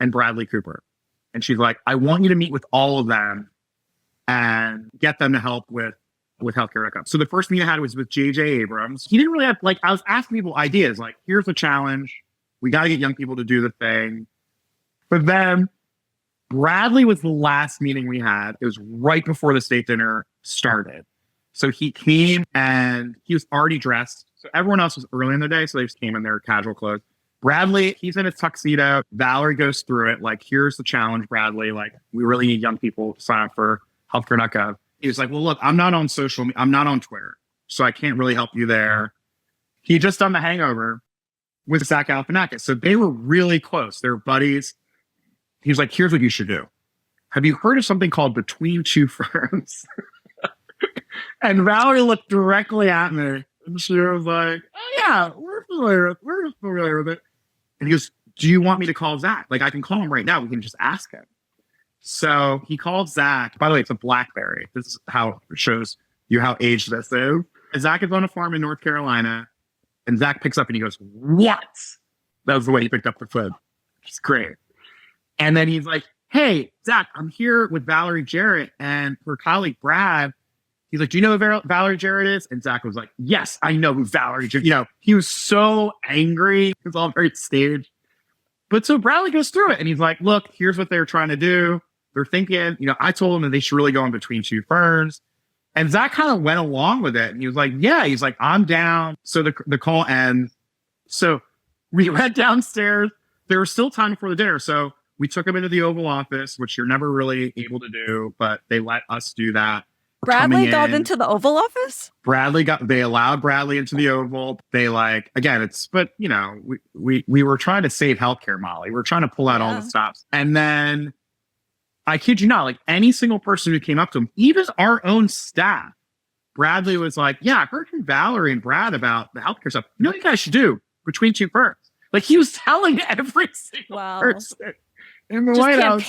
and Bradley Cooper. And she's like, I want you to meet with all of them and get them to help with Healthcare.gov. So the first meeting I had was with J.J. Abrams. He didn't really have, I was asking people ideas, like, here's the challenge. We got to get young people to do the thing. But then Bradley was the last meeting we had. It was right before the state dinner started. So he came and he was already dressed. So everyone else was early in the day, so they just came in their casual clothes. Bradley, he's in a tuxedo. Valerie goes through it. Like, here's the challenge, Bradley. Like, we really need young people to sign up for Healthcare.gov. He was like, well, look, I'm not on Twitter, so I can't really help you there. He had just done The Hangover with Zach Galifianakis. So they were really close. They're buddies. He was like, here's what you should do. Have you heard of something called Between Two Ferns? And Valerie looked directly at me. And she was like, oh, yeah, we're familiar with it. And he goes, do you want me to call Zach? Like, I can call him right now. We can just ask him. So he called Zach. By the way, it's a BlackBerry. This is how it shows you how aged this is. And Zach is on a farm in North Carolina. And Zach picks up and he goes, what? That was the way he picked up the phone. It's great. And then he's like, hey, Zach, I'm here with Valerie Jarrett and her colleague, Brad. He's like, do you know who Valerie Jarrett is? And Zach was like, yes, I know who Valerie Jarrett. He was so angry. It was all very staged. But so Bradley goes through it and he's like, look, here's what they're trying to do. They're thinking, I told them that they should really go in Between Two Ferns. And Zach kind of went along with it. And he was like, yeah, he's like, I'm down. So the call ends. So we went downstairs. There was still time before the dinner. So we took him into the Oval Office, which you're never really able to do, but they let us do that. Bradley got into the Oval Office? They allowed Bradley into the Oval. They we were trying to save healthcare, Molly. We were trying to pull out all the stops. And then, I kid you not, like any single person who came up to him, even our own staff, Bradley was like, yeah, I heard from Valerie and Brad about the healthcare stuff. You know what you guys should do? Between Two Ferns. Like, he was telling every single person in the White House.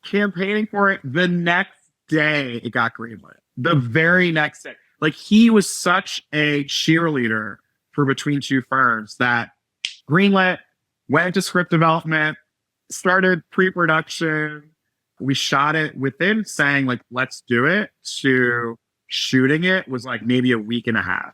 Campaigning for it. The next day, it got greenlit. The very next day. Like, he was such a cheerleader for Between Two Ferns that greenlit, went into script development, started pre-production. We shot it within saying, like, let's do it, to shooting it was like maybe a week and a half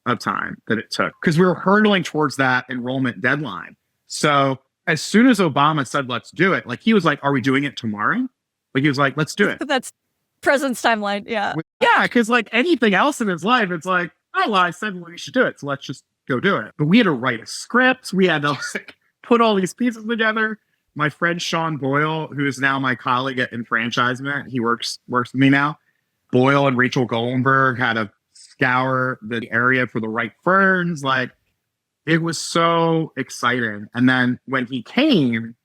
of time that it took, because we were hurtling towards that enrollment deadline. So as soon as Obama said, let's do it, like, he was like, are we doing it tomorrow? Like, he was like, let's do it. That's president's timeline. Yeah. Yeah. Cause like anything else in his life, it's like, oh, well, I said, well, we should do it. So let's just go do it. But we had to write a script. We had to like, put all these pieces together. my friend Sean Boyle, who is now my colleague at enfranchisement, he works with me now. Boyle and Rachel Goldberg had to scour the area for the right ferns. Like, it was so exciting. And then when he came,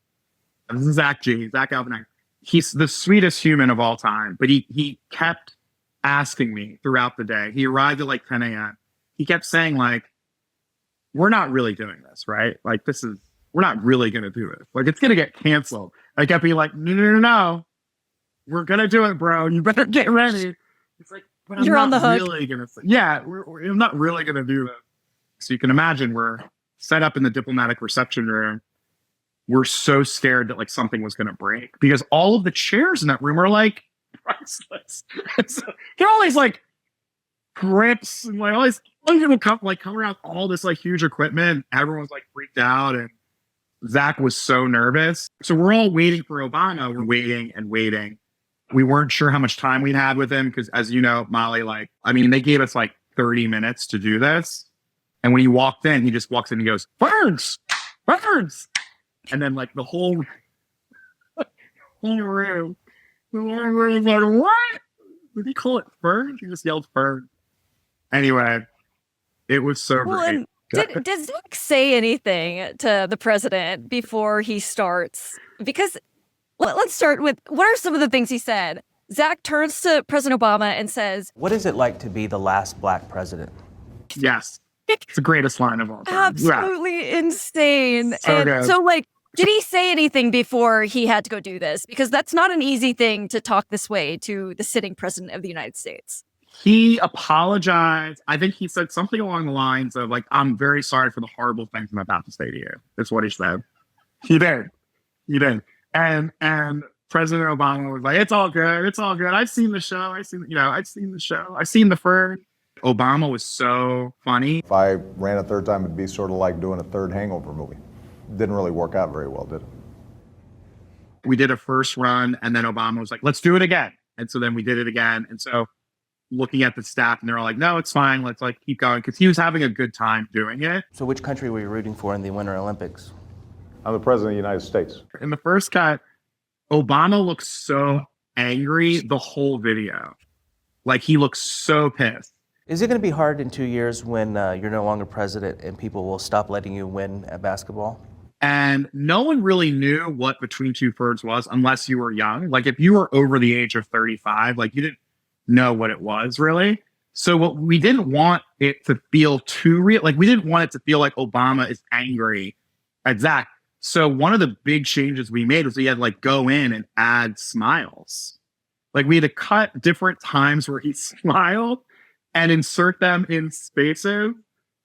this is Zach Galifianakis. He's the sweetest human of all time, but he kept asking me throughout the day. He arrived at like 10 a.m. He kept saying, like, we're not really doing this, right? Like, we're not really going to do it. Like, it's going to get canceled. I kept being like, no. We're going to do it, bro. You better get ready. It's like, but I'm You're not on the hook. really going to, yeah, I'm not really going to do this. So you can imagine we're set up in the diplomatic reception room. We're so scared that like something was going to break because all of the chairs in that room are like priceless. So, get all these like grips and like all these people come around all this like huge equipment. Everyone's like freaked out, and Zach was so nervous. So we're all waiting for Obama. We're waiting and waiting. We weren't sure how much time we'd had with him because, as you know, Molly, like, I mean, they gave us like 30 minutes to do this. And when he walked in, he just walks in and goes, Ferns! Ferns! And then like the whole room is like, what? Did he call it Fern? He just yelled Fern. Anyway, it was so great. And did Zach say anything to the president before he starts? Because let's start with, what are some of the things he said? Zach turns to President Obama and says, what is it like to be the last Black president? Yes. It's the greatest line of all time. Absolutely insane. So good. So like, did he say anything before he had to go do this? Because that's not an easy thing to talk this way to the sitting president of the United States. He apologized. I think he said something along the lines of like, I'm very sorry for the horrible things I'm about to say to you. That's what he said. He did. And President Obama was like, it's all good. It's all good. I've seen the show. I've seen the show. I've seen the Fern. Obama was so funny. If I ran a third time, it'd be sort of like doing a third Hangover movie. Didn't really work out very well, did it? We did a first run, and then Obama was like, let's do it again. And so then we did it again. And so looking at the staff, and they're all like, no, it's fine. Let's like keep going. Because he was having a good time doing it. So which country were you rooting for in the Winter Olympics? I'm the president of the United States. In the first cut, Obama looks so angry the whole video. Like, he looks so pissed. Is it going to be hard in 2 years when you're no longer president and people will stop letting you win at basketball? And no one really knew what Between Two Ferns was unless you were young. Like, if you were over the age of 35, like, you didn't know what it was really. So what we didn't want it to feel too real. Like, we didn't want it to feel like Obama is angry at Zach. So one of the big changes we made was we had to like go in and add smiles. Like, we had to cut different times where he smiled and insert them in spaces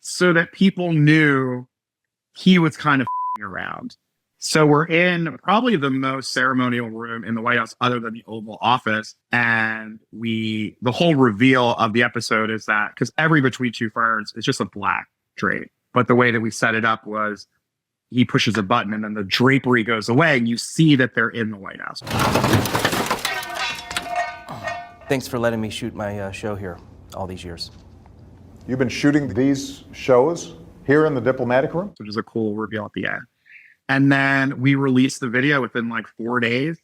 so that people knew he was kind of around. So we're in probably the most ceremonial room in the White House other than the Oval Office. And the whole reveal of the episode is that, because every Between Two Ferns is just a black drape. But the way that we set it up was he pushes a button and then the drapery goes away and you see that they're in the White House. Thanks for letting me shoot my show here all these years. You've been shooting these shows here in the diplomatic room? Which is a cool reveal at the end. And then we released the video within like 4 days.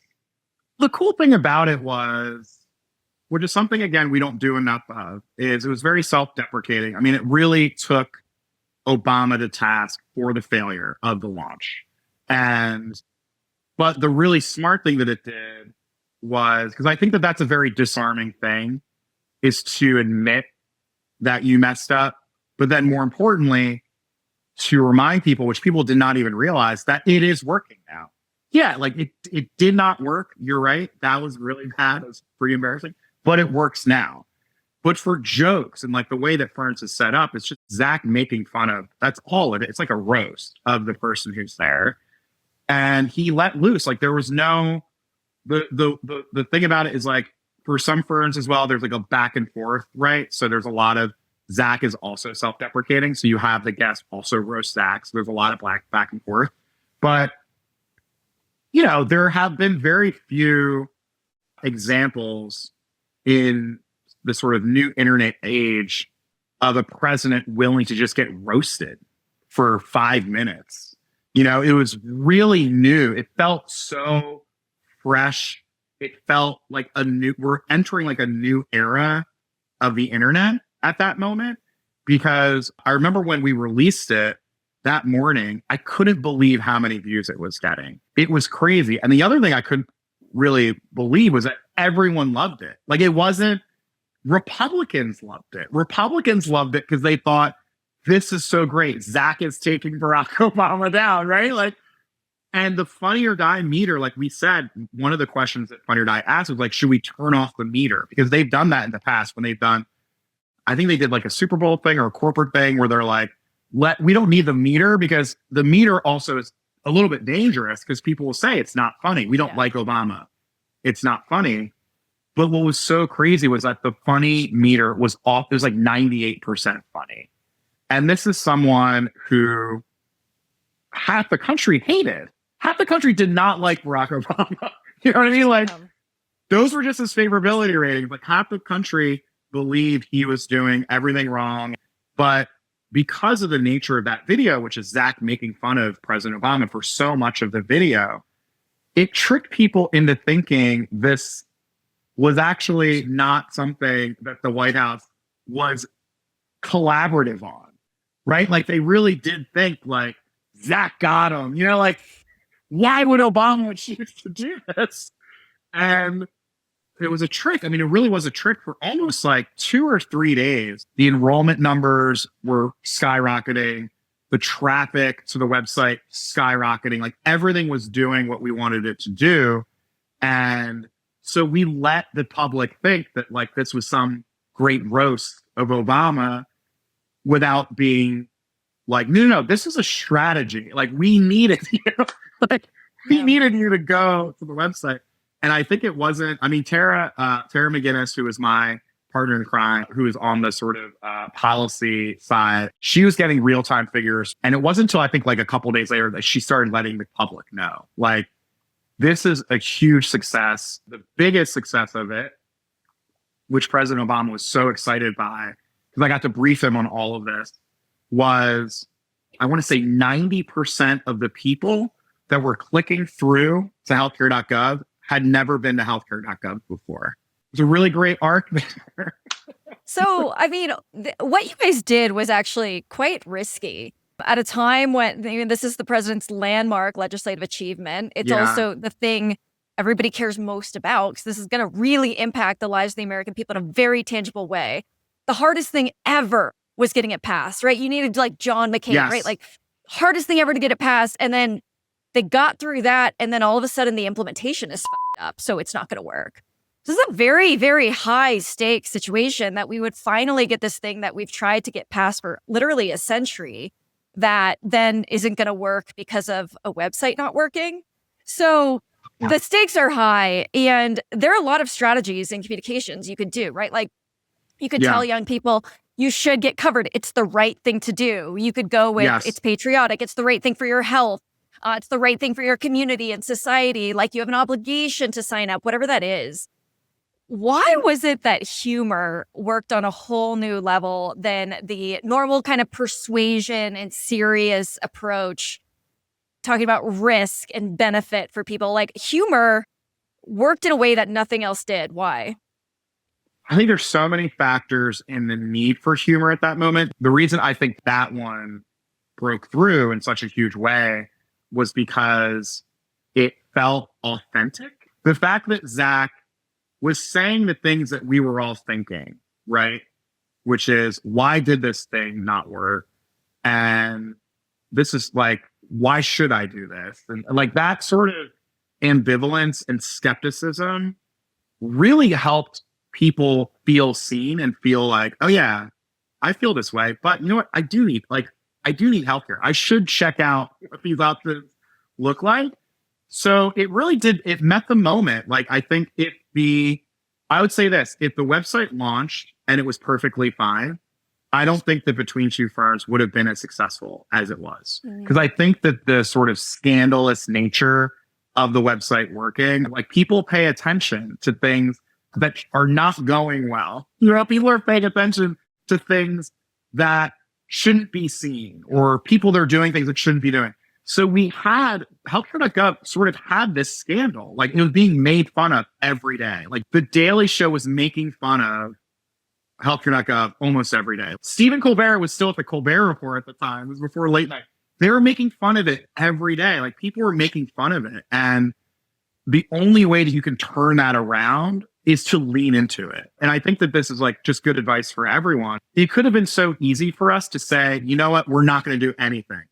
The cool thing about it was, which is something, again, we don't do enough of, is it was very self-deprecating. I mean, it really took Obama to task for the failure of the launch. But the really smart thing that it did was, because I think that that's a very disarming thing, is to admit that you messed up, but then more importantly, to remind people, which people did not even realize, that it is working now. Yeah, like it did not work. You're right. That was really bad. It was pretty embarrassing, but it works now. But for jokes and like the way that Ferns is set up, it's just Zach making fun of, that's all of it. It's like a roast of the person who's there. And he let loose. Like, there was no, the thing about it is, like, for some Ferns as well, there's like a back and forth, right? So there's a lot of, Zach is also self-deprecating. So you have the guest also roast Zach. So there's a lot of back and forth. But, you know, there have been very few examples in the sort of new internet age of a president willing to just get roasted for 5 minutes It was really new. It felt so fresh. It felt like we're entering like a new era of the internet at that moment, because I remember when we released it that morning, I couldn't believe how many views it was getting. It was crazy. And the other thing I couldn't really believe was that everyone loved it. Like, it wasn't Republicans loved it. Republicans loved it because they thought, this is so great. Zach is taking Barack Obama down, right? Like, and the Funny or Die meter, like we said, one of the questions that Funny or Die asked was like, should we turn off the meter? Because they've done that in the past when they've done, I think they did like a Super Bowl thing or a corporate thing where they're like, we don't need the meter, because the meter also is a little bit dangerous because people will say it's not funny. We don't like Obama. It's not funny. But what was so crazy was that the funny meter was off. It was like 98% funny. And this is someone who half the country hated. Half the country did not like Barack Obama. You know what I mean? Like, those were just his favorability ratings. Like, half the country believed he was doing everything wrong. But because of the nature of that video, which is Zach making fun of President Obama for so much of the video, it tricked people into thinking this was actually not something that the White House was collaborative on, right? Like, they really did think like, Zach got him, like, why would Obama choose to do this? And it was a trick. I mean, it really was a trick for almost like 2 or 3 days. The enrollment numbers were skyrocketing. The traffic to the website skyrocketing. Like, everything was doing what we wanted it to do. And so we let the public think that like this was some great roast of Obama without being like, no, this is a strategy. Like, we needed you. Like, we needed you to go to the website. And I think it wasn't, I mean, Tara McGinnis, who is my partner in crime, who is on the sort of policy side, she was getting real-time figures. And it wasn't until I think like a couple of days later that she started letting the public know. Like, this is a huge success. The biggest success of it, which President Obama was so excited by, because I got to brief him on all of this, was, I want to say 90% of the people that were clicking through to Healthcare.gov had never been to Healthcare.gov before. It was a really great arc there. So, I mean, what you guys did was actually quite risky at a time when, I mean, this is the president's landmark legislative achievement. It's also the thing everybody cares most about, because this is going to really impact the lives of the American people in a very tangible way. The hardest thing ever was getting it passed, right? You needed like John McCain, right? Like, hardest thing ever to get it passed. And then they got through that, and then all of a sudden the implementation is fucked up, so it's not going to work. This is a very, very high stakes situation that we would finally get this thing that we've tried to get passed for literally a century that then isn't going to work because of a website not working. So the stakes are high, and there are a lot of strategies in communications you could do, right? Like, you could tell young people, you should get covered. It's the right thing to do. You could go with, it's patriotic. It's the right thing for your health. It's the right thing for your community and society. Like, you have an obligation to sign up, whatever that is. Why was it that humor worked on a whole new level than the normal kind of persuasion and serious approach, talking about risk and benefit for people? Like, humor worked in a way that nothing else did. Why? I think there's so many factors in the need for humor at that moment. The reason I think that one broke through in such a huge way was because it felt authentic. The fact that Zach was saying the things that we were all thinking, right? Which is, why did this thing not work? And this is like, why should I do this? And like, that sort of ambivalence and skepticism really helped people feel seen and feel like, oh yeah, I feel this way, but you know what? I do need healthcare. I should check out what these options look like. So it really did, it met the moment. Like, I think I would say this, if the website launched and it was perfectly fine, I don't think that Between Two Ferns would have been as successful as it was. Because I think that the sort of scandalous nature of the website working, like, people pay attention to things that are not going well. You know, people are paying attention to things that shouldn't be seen, or people that are doing things that shouldn't be doing. So we had Healthcare.gov sort of had this scandal. Like, it was being made fun of every day. Like, The Daily Show was making fun of Healthcare.gov almost every day. Stephen Colbert was still at the Colbert Report at the time. It was before late night. They were making fun of it every day. Like, people were making fun of it. And the only way that you can turn that around is to lean into it. And I think that this is like just good advice for everyone. It could have been so easy for us to say, you know what, we're not going to do anything.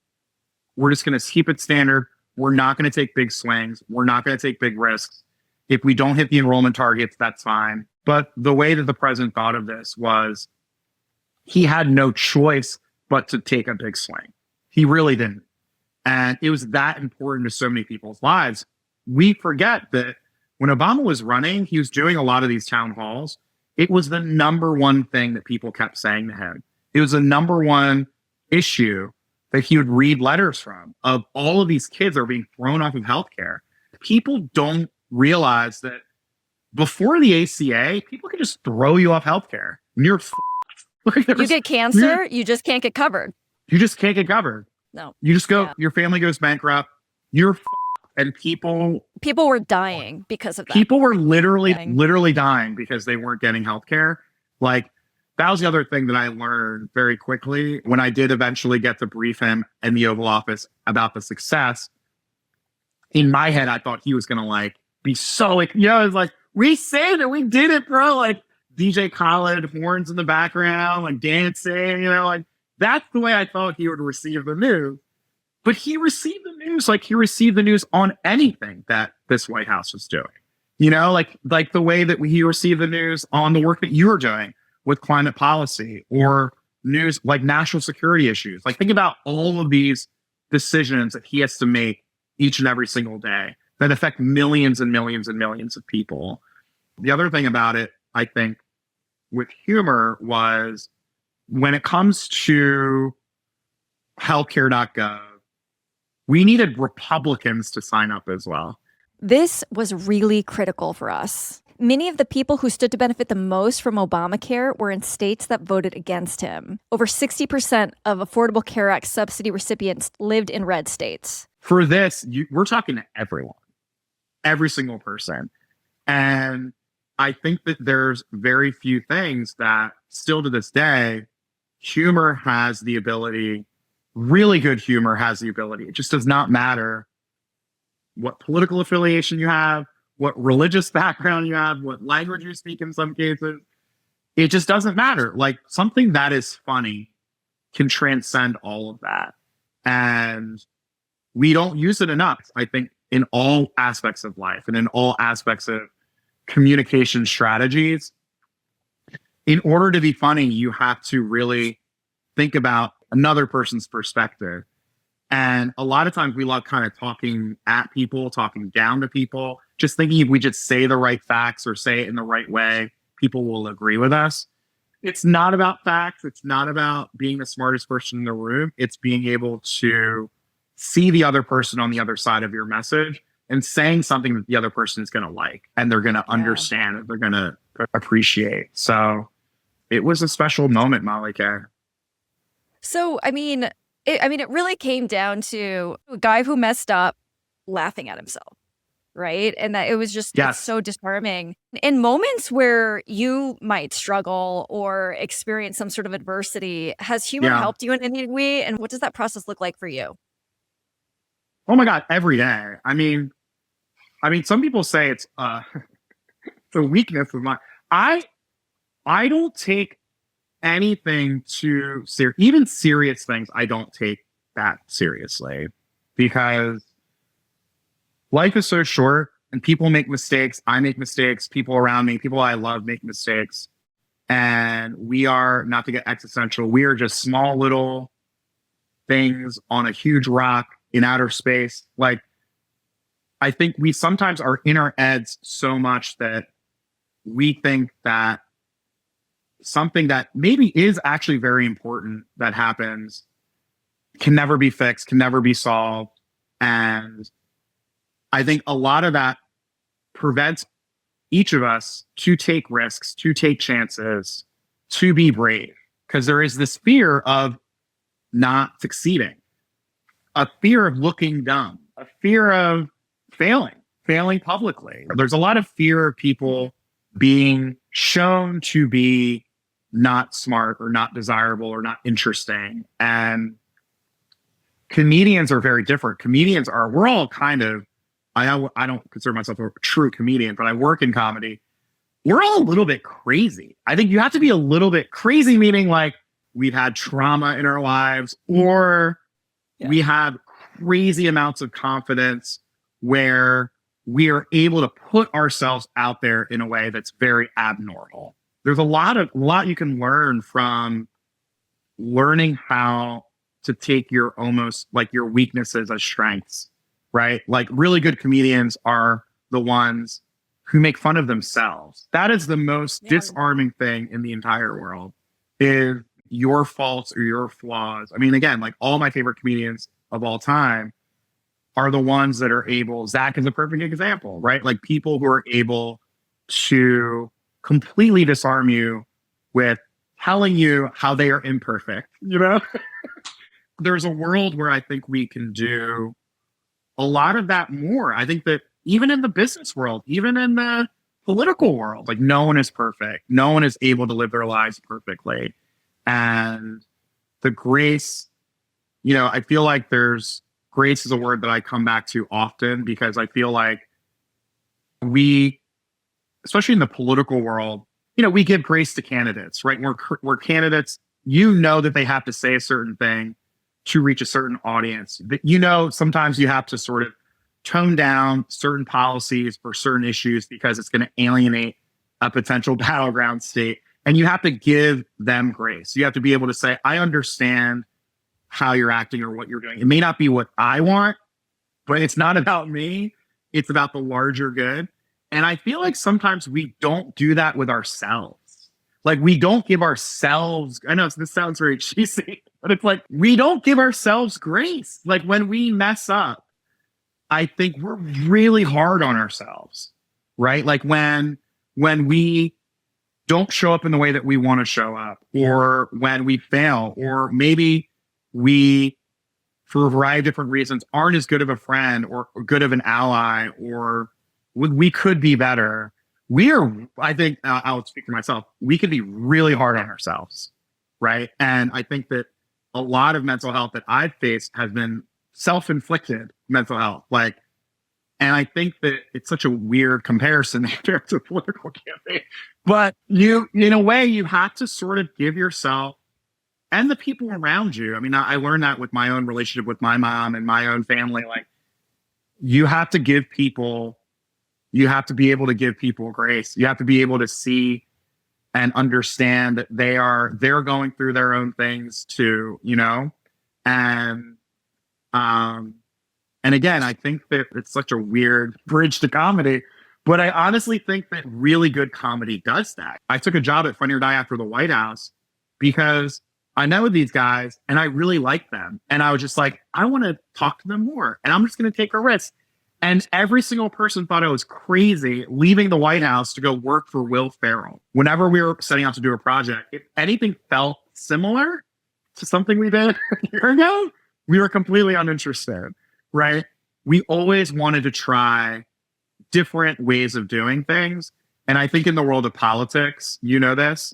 We're just going to keep it standard. We're not going to take big swings. We're not going to take big risks. If we don't hit the enrollment targets, that's fine. But the way that the president thought of this was he had no choice but to take a big swing. He really didn't. And it was that important to so many people's lives. We forget that when Obama was running, he was doing a lot of these town halls. It was the number one thing that people kept saying to him. It was the number one issue that he would read letters from of all of these kids that are being thrown off of healthcare. People don't realize that before the ACA, people could just throw you off healthcare. And you're like, you get cancer, you just can't get covered. You just can't get covered. No. You just go, your family goes bankrupt. You're and people were dying because of that. People were literally dying because they weren't getting healthcare. Like, that was the other thing that I learned very quickly when I did eventually get to brief him in the Oval Office about the success. In my head, I thought he was going to like be so like, you know, it's like, we saved it. We did it, bro. Like DJ Khaled, horns in the background, like dancing, you know, like that's the way I thought he would receive the news. But he received the news like he received the news on anything that this White House was doing. You know, like the way that he received the news on the work that you were doing with climate policy or news like national security issues. Like, think about all of these decisions that he has to make each and every single day that affect millions and millions and millions of people. The other thing about it, I think, with humor was when it comes to Healthcare.gov, we needed Republicans to sign up as well. This was really critical for us. Many of the people who stood to benefit the most from Obamacare were in states that voted against him. Over 60% of Affordable Care Act subsidy recipients lived in red states. For this, we're talking to everyone, every single person. And I think that there's very few things that still to this day, humor has the ability, really good humor has the ability. It just does not matter what political affiliation you have, what religious background you have, what language you speak in some cases. It just doesn't matter. Like, something that is funny can transcend all of that. And we don't use it enough, I think, in all aspects of life and in all aspects of communication strategies. In order to be funny, you have to really think about another person's perspective. And a lot of times we love kind of talking at people, talking down to people, just thinking if we just say the right facts or say it in the right way, people will agree with us. It's not about facts. It's not about being the smartest person in the room. It's being able to see the other person on the other side of your message and saying something that the other person is going to like and they're going to understand and they're going to appreciate. So it was a special moment, Molly K. So, it really came down to a guy who messed up laughing at himself, right? And that it was just it's so disarming. In moments where you might struggle or experience some sort of adversity, has humor helped you in any way? And what does that process look like for you? Oh my God, every day. I mean, some people say it's the weakness of mine. I don't take anything too serious, even serious things. I don't take that seriously because life is so short and people make mistakes. I make mistakes. People around me, people I love make mistakes. And we are, not to get existential, we are just small little things on a huge rock in outer space. Like, I think we sometimes are in our heads so much that we think that something that maybe is actually very important that happens can never be fixed, can never be solved. And I think a lot of that prevents each of us to take risks, to take chances, to be brave, because there is this fear of not succeeding. a fear of looking dumb, a fear of failing publicly. There's a lot of fear of people being shown to be not smart or not desirable or not interesting. And comedians are very different. We're all kind of, I don't consider myself a true comedian, but I work in comedy. We're all a little bit crazy. I think you have to be a little bit crazy, meaning like we've had trauma in our lives, or we have crazy amounts of confidence where we are able to put ourselves out there in a way that's very abnormal. There's a lot you can learn from learning how to take your almost like your weaknesses as strengths, right? Like really good comedians are the ones who make fun of themselves. That is the most disarming thing in the entire world, is your faults or your flaws. I mean, again, like all my favorite comedians of all time are the ones that are able, Zach is a perfect example, right? Like people who are able to completely disarm you with telling you how they are imperfect, you know? There's a world where I think we can do a lot of that more. I think that even in the business world, even in the political world, like no one is perfect. No one is able to live their lives perfectly. And the grace, I feel like grace is a word that I come back to often, because I feel like we, especially in the political world, we give grace to candidates, right? We're candidates, that they have to say a certain thing to reach a certain audience. Sometimes you have to sort of tone down certain policies for certain issues because it's going to alienate a potential battleground state. And you have to give them grace. You have to be able to say, I understand how you're acting or what you're doing. It may not be what I want, but it's not about me. It's about the larger good. And I feel like sometimes we don't do that with ourselves. Like we don't give ourselves, I know this sounds very cheesy, but it's like, we don't give ourselves grace. Like when we mess up, I think we're really hard on ourselves, right? Like when we don't show up in the way that we want to show up, or when we fail, or maybe we, for a variety of different reasons, aren't as good of a friend or good of an ally, or we could be better. I think, I'll speak for myself, we can be really hard on ourselves, right? And I think that a lot of mental health that I've faced has been self-inflicted mental health. And I think that it's such a weird comparison to a political campaign. But in a way, you have to sort of give yourself and the people around you. I mean, I learned that with my own relationship with my mom and my own family. Like, you have to be able to give people grace. You have to be able to see and understand that they're going through their own things too, And again, I think that it's such a weird bridge to comedy, but I honestly think that really good comedy does that. I took a job at Funny or Die after the White House because I know these guys and I really like them. And I was just like, I want to talk to them more, and I'm just going to take a risk. And every single person thought I was crazy leaving the White House to go work for Will Ferrell. Whenever we were setting out to do a project, if anything felt similar to something we did a year ago, we were completely uninterested, right? We always wanted to try different ways of doing things. And I think in the world of politics, this,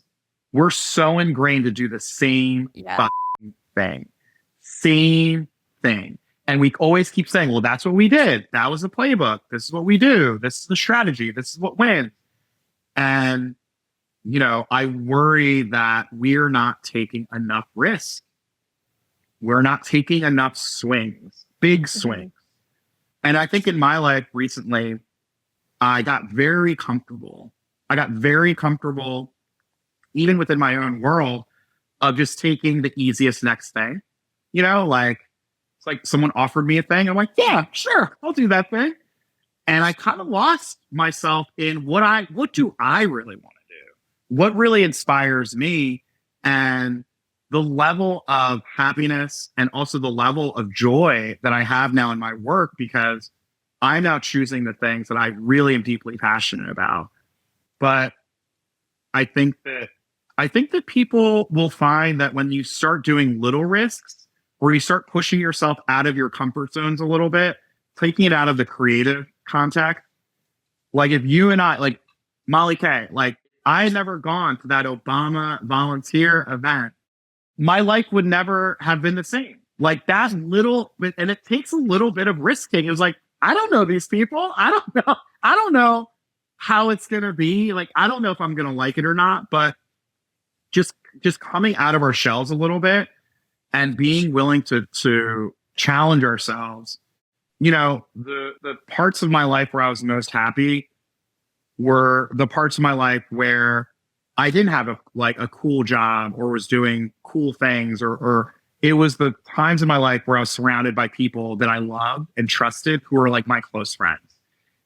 we're so ingrained to do the same thing. Same thing. And we always keep saying, well, that's what we did. That was the playbook. This is what we do. This is the strategy. This is what wins. And, I worry that we're not taking enough risk. We're not taking enough swings, big swings. And I think in my life recently, I got very comfortable. Even within my own world, of just taking the easiest next thing. It's like someone offered me a thing. I'm like, yeah, sure, I'll do that thing. And I kind of lost myself in what do I really want to do? What really inspires me? And the level of happiness and also the level of joy that I have now in my work, because I'm now choosing the things that I really am deeply passionate about. But I think that people will find that when you start doing little risks, where you start pushing yourself out of your comfort zones a little bit, taking it out of the creative context. Like if you and I, like Molly Kay, like I had never gone to that Obama volunteer event, my life would never have been the same. Like that little bit, and it takes a little bit of risk taking. It was like, I don't know these people. I don't know how it's going to be. Like, I don't know if I'm going to like it or not, but just coming out of our shells a little bit and being willing to challenge ourselves. You know, the parts of my life where I was most happy were the parts of my life where I didn't have a cool job or was doing cool things, or it was the times in my life where I was surrounded by people that I loved and trusted who were like my close friends.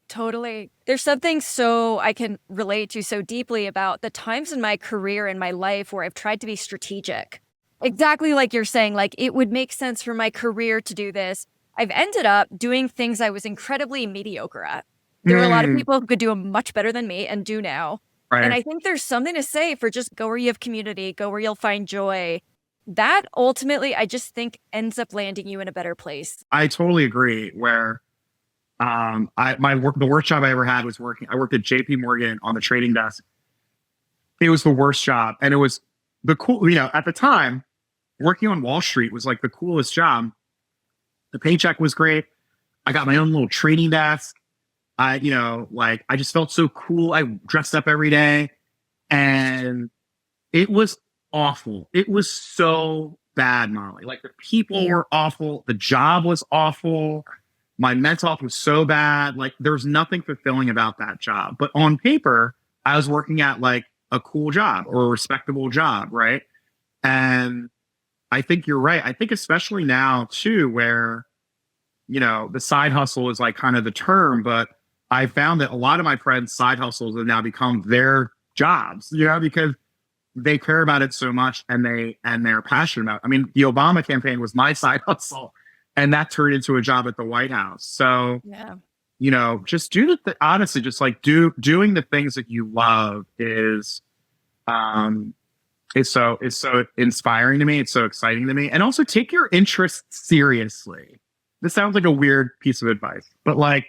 Totally. There's something so I can relate to so deeply about the times in my career and my life where I've tried to be strategic. Exactly like you're saying, like it would make sense for my career to do this. I've ended up doing things I was incredibly mediocre at. There are a lot of people who could do them much better than me and do now. Right. And I think there's something to say for just go where you have community, go where you'll find joy. That ultimately, I just think ends up landing you in a better place. I totally agree. Where the worst job I ever had was I worked at JP Morgan on the trading desk. It was the worst job. And it was at the time, working on Wall Street was like the coolest job. The paycheck was great. I got my own little trading desk. I just felt so cool. I dressed up every day and it was awful. It was so bad, Molly. Like the people were awful. The job was awful. My mental health was so bad. Like there's nothing fulfilling about that job. But on paper, I was working at like a cool job or a respectable job, right? And I think you're right. I think especially now too, where, the side hustle is like kind of the term, but I found that a lot of my friends' side hustles have now become their jobs, because they care about it so much and they're passionate about it. I mean, the Obama campaign was my side hustle and that turned into a job at the White House. So, just do honestly, just like doing the things that you love is so inspiring to me. It's so exciting to me. And also take your interests seriously. This sounds like a weird piece of advice, but like,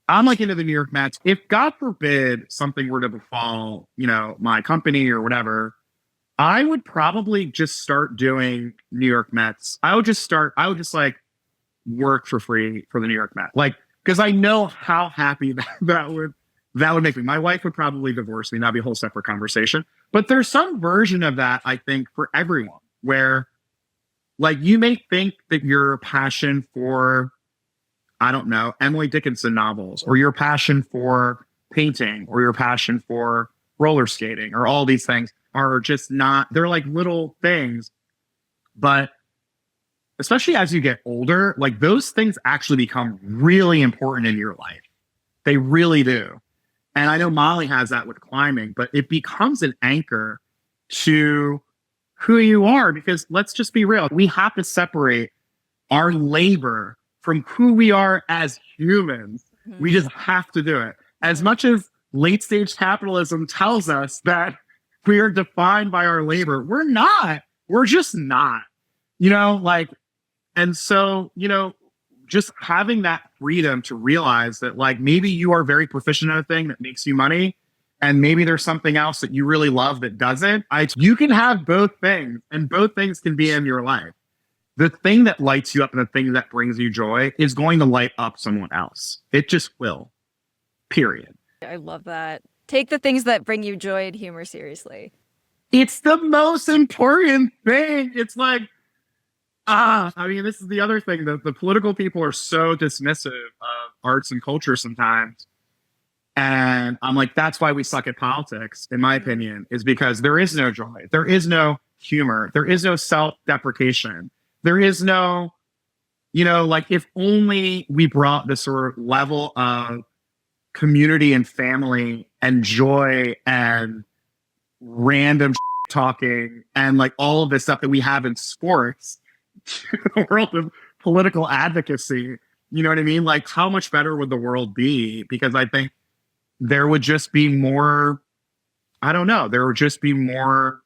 I'm like into the New York Mets. If God forbid something were to befall, my company or whatever, I would probably just start doing New York Mets. I would just like work for free for the New York Mets. Like, because I know how happy that would make me. My wife would probably divorce me. That'd be a whole separate conversation. But there's some version of that, I think, for everyone, where like you may think that your passion for, I don't know, Emily Dickinson novels, or your passion for painting, or your passion for roller skating, or all these things are just not, they're like little things. But especially as you get older, like those things actually become really important in your life. They really do. And I know Molly has that with climbing, but it becomes an anchor to who you are, because let's just be real. We have to separate our labor from who we are as humans. Mm-hmm. We just have to do it. As much as late stage capitalism tells us that we are defined by our labor, we're not. We're just not. And so, just having that freedom to realize that like maybe you are very proficient at a thing that makes you money, and maybe there's something else that you really love that doesn't. You can have both things, and both things can be in your life. The thing that lights you up and the thing that brings you joy is going to light up someone else. It just will. Period. I love that. Take the things that bring you joy and humor seriously. It's the most important thing. It's like, this is the other thing. The political people are so dismissive of arts and culture sometimes. And I'm like, that's why we suck at politics, in my opinion, is because there is no joy. There is no humor. There is no self-deprecation. There is no, like if only we brought this sort of level of community and family and joy and random talking and like all of this stuff that we have in sports to the world of political advocacy. You know what I mean? Like how much better would the world be? Because I think there would just be more, there would just be more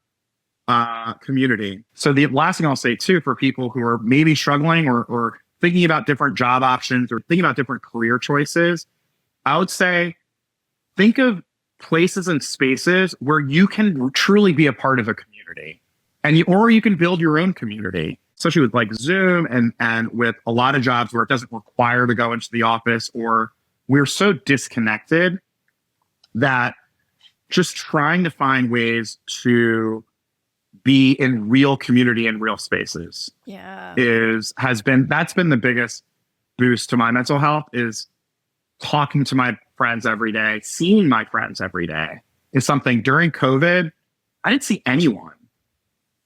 community. So the last thing I'll say too, for people who are maybe struggling or thinking about different job options or thinking about different career choices, I would say think of places and spaces where you can truly be a part of a community, or you can build your own community, especially with like Zoom and with a lot of jobs where it doesn't require to go into the office, or we're so disconnected that just trying to find ways to be in real community and real spaces that's been the biggest boost to my mental health, is talking to my friends every day, seeing my friends every day. Is something during COVID, I didn't see anyone.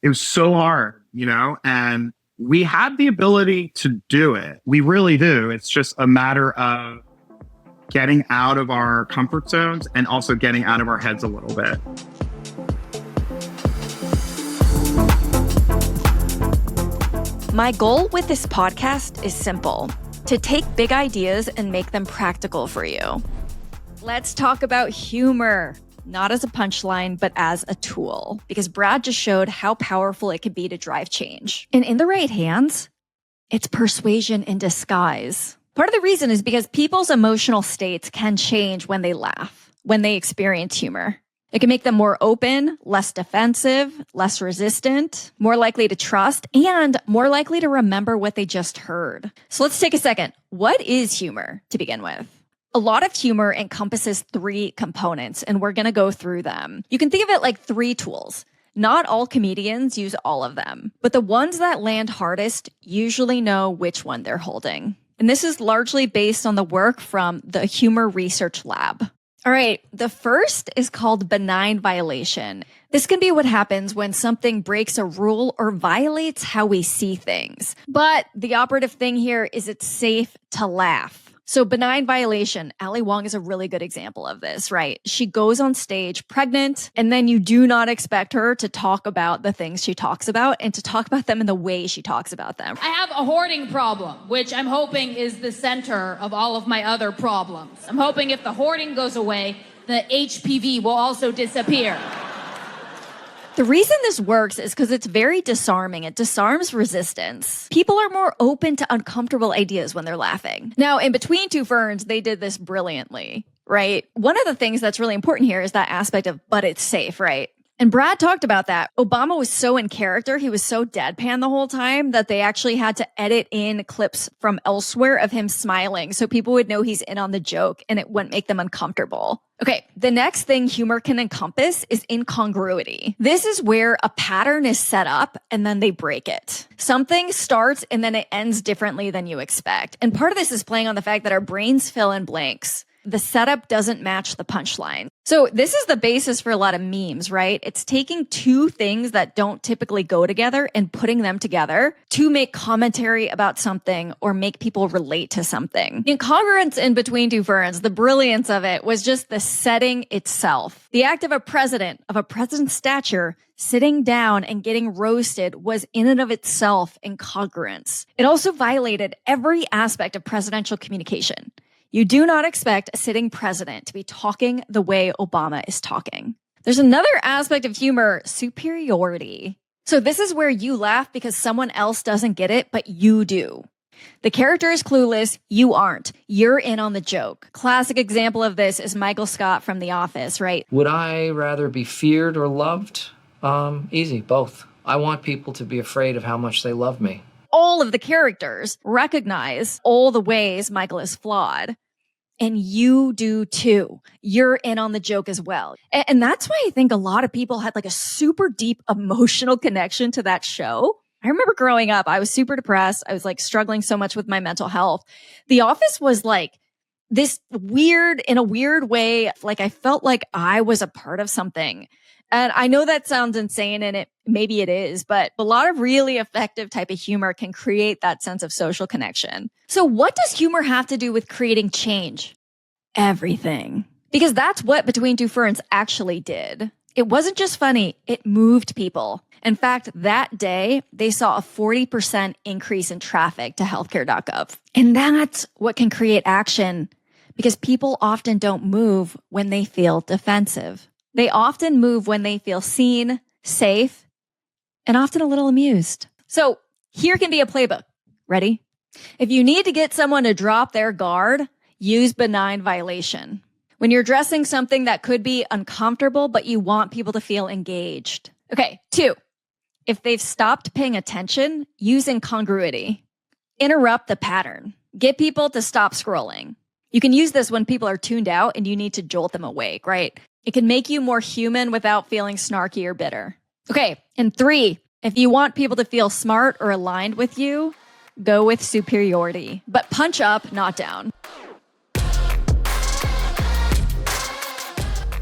It was so hard, and we have the ability to do it. We really do. It's just a matter of getting out of our comfort zones and also getting out of our heads a little bit. My goal with this podcast is simple: to take big ideas and make them practical for you. Let's talk about humor, not as a punchline, but as a tool, because Brad just showed how powerful it can be to drive change. And in the right hands, it's persuasion in disguise. Part of the reason is because people's emotional states can change when they laugh, when they experience humor. It can make them more open, less defensive, less resistant, more likely to trust, and more likely to remember what they just heard. So let's take a second. What is humor to begin with? A lot of humor encompasses 3 components, and we're going to go through them. You can think of it like 3 tools. Not all comedians use all of them, but the ones that land hardest usually know which one they're holding. And this is largely based on the work from the Humor Research Lab. All right, the first is called benign violation. This can be what happens when something breaks a rule or violates how we see things. But the operative thing here is it's safe to laugh. So benign violation, Ali Wong is a really good example of this, right? She goes on stage pregnant, and then you do not expect her to talk about the things she talks about and to talk about them in the way she talks about them. I have a hoarding problem, which I'm hoping is the center of all of my other problems. I'm hoping if the hoarding goes away, the HPV will also disappear. The reason this works is because it's very disarming. It disarms resistance. People are more open to uncomfortable ideas when they're laughing. Now, in Between Two Ferns, they did this brilliantly, right? One of the things that's really important here is that aspect of, but it's safe, right? And Brad talked about that. Obama was so in character, he was so deadpan the whole time that they actually had to edit in clips from elsewhere of him smiling so people would know he's in on the joke and it wouldn't make them uncomfortable. Okay, the next thing humor can encompass is incongruity. This is where a pattern is set up and then they break it. Something starts and then it ends differently than you expect. And part of this is playing on the fact that our brains fill in blanks. The setup doesn't match the punchline. So this is the basis for a lot of memes, right? It's taking 2 things that don't typically go together and putting them together to make commentary about something or make people relate to something. Incongruence in Between Two Ferns, the brilliance of it was just the setting itself. The act of a president's stature, sitting down and getting roasted was in and of itself incongruence. It also violated every aspect of presidential communication. You do not expect a sitting president to be talking the way Obama is talking. There's another aspect of humor, superiority. So this is where you laugh because someone else doesn't get it, but you do. The character is clueless, you aren't. You're in on the joke. Classic example of this is Michael Scott from The Office, right? Would I rather be feared or loved? Easy, both. I want people to be afraid of how much they love me. All of the characters recognize all the ways Michael is flawed. And you do too. You're in on the joke as well. And that's why I think a lot of people had like a super deep emotional connection to that show. I remember growing up, I was super depressed. I was like struggling so much with my mental health. The Office was like this in a weird way, like I felt like I was a part of something. And I know that sounds insane, and maybe it is, but a lot of really effective type of humor can create that sense of social connection. So what does humor have to do with creating change? Everything. Because that's what Between Two Ferns actually did. It wasn't just funny, it moved people. In fact, that day, they saw a 40% increase in traffic to Healthcare.gov. And that's what can create action, because people often don't move when they feel defensive. They often move when they feel seen, safe, and often a little amused. So here can be a playbook. Ready? If you need to get someone to drop their guard, use benign violation. When you're addressing something that could be uncomfortable, but you want people to feel engaged. Okay, 2. If they've stopped paying attention, use incongruity. Interrupt the pattern. Get people to stop scrolling. You can use this when people are tuned out and you need to jolt them awake, right? It can make you more human without feeling snarky or bitter. Okay, and 3, if you want people to feel smart or aligned with you, go with superiority, but punch up, not down.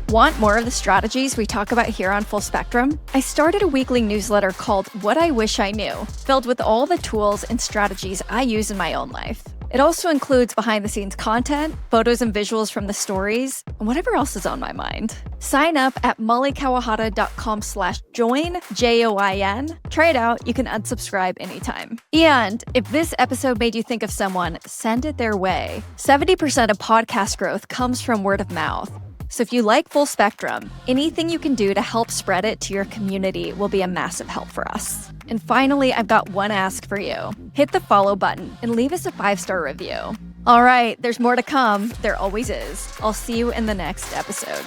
Want more of the strategies we talk about here on Full Spectrum? I started a weekly newsletter called What I Wish I Knew, filled with all the tools and strategies I use in my own life. It also includes behind-the-scenes content, photos and visuals from the stories, and whatever else is on my mind. Sign up at mollykawahata.com/join, JOIN. Try it out. You can unsubscribe anytime. And if this episode made you think of someone, send it their way. 70% of podcast growth comes from word of mouth. So if you like Full Spectrum, anything you can do to help spread it to your community will be a massive help for us. And finally, I've got one ask for you. Hit the follow button and leave us a 5-star review. All right, there's more to come. There always is. I'll see you in the next episode.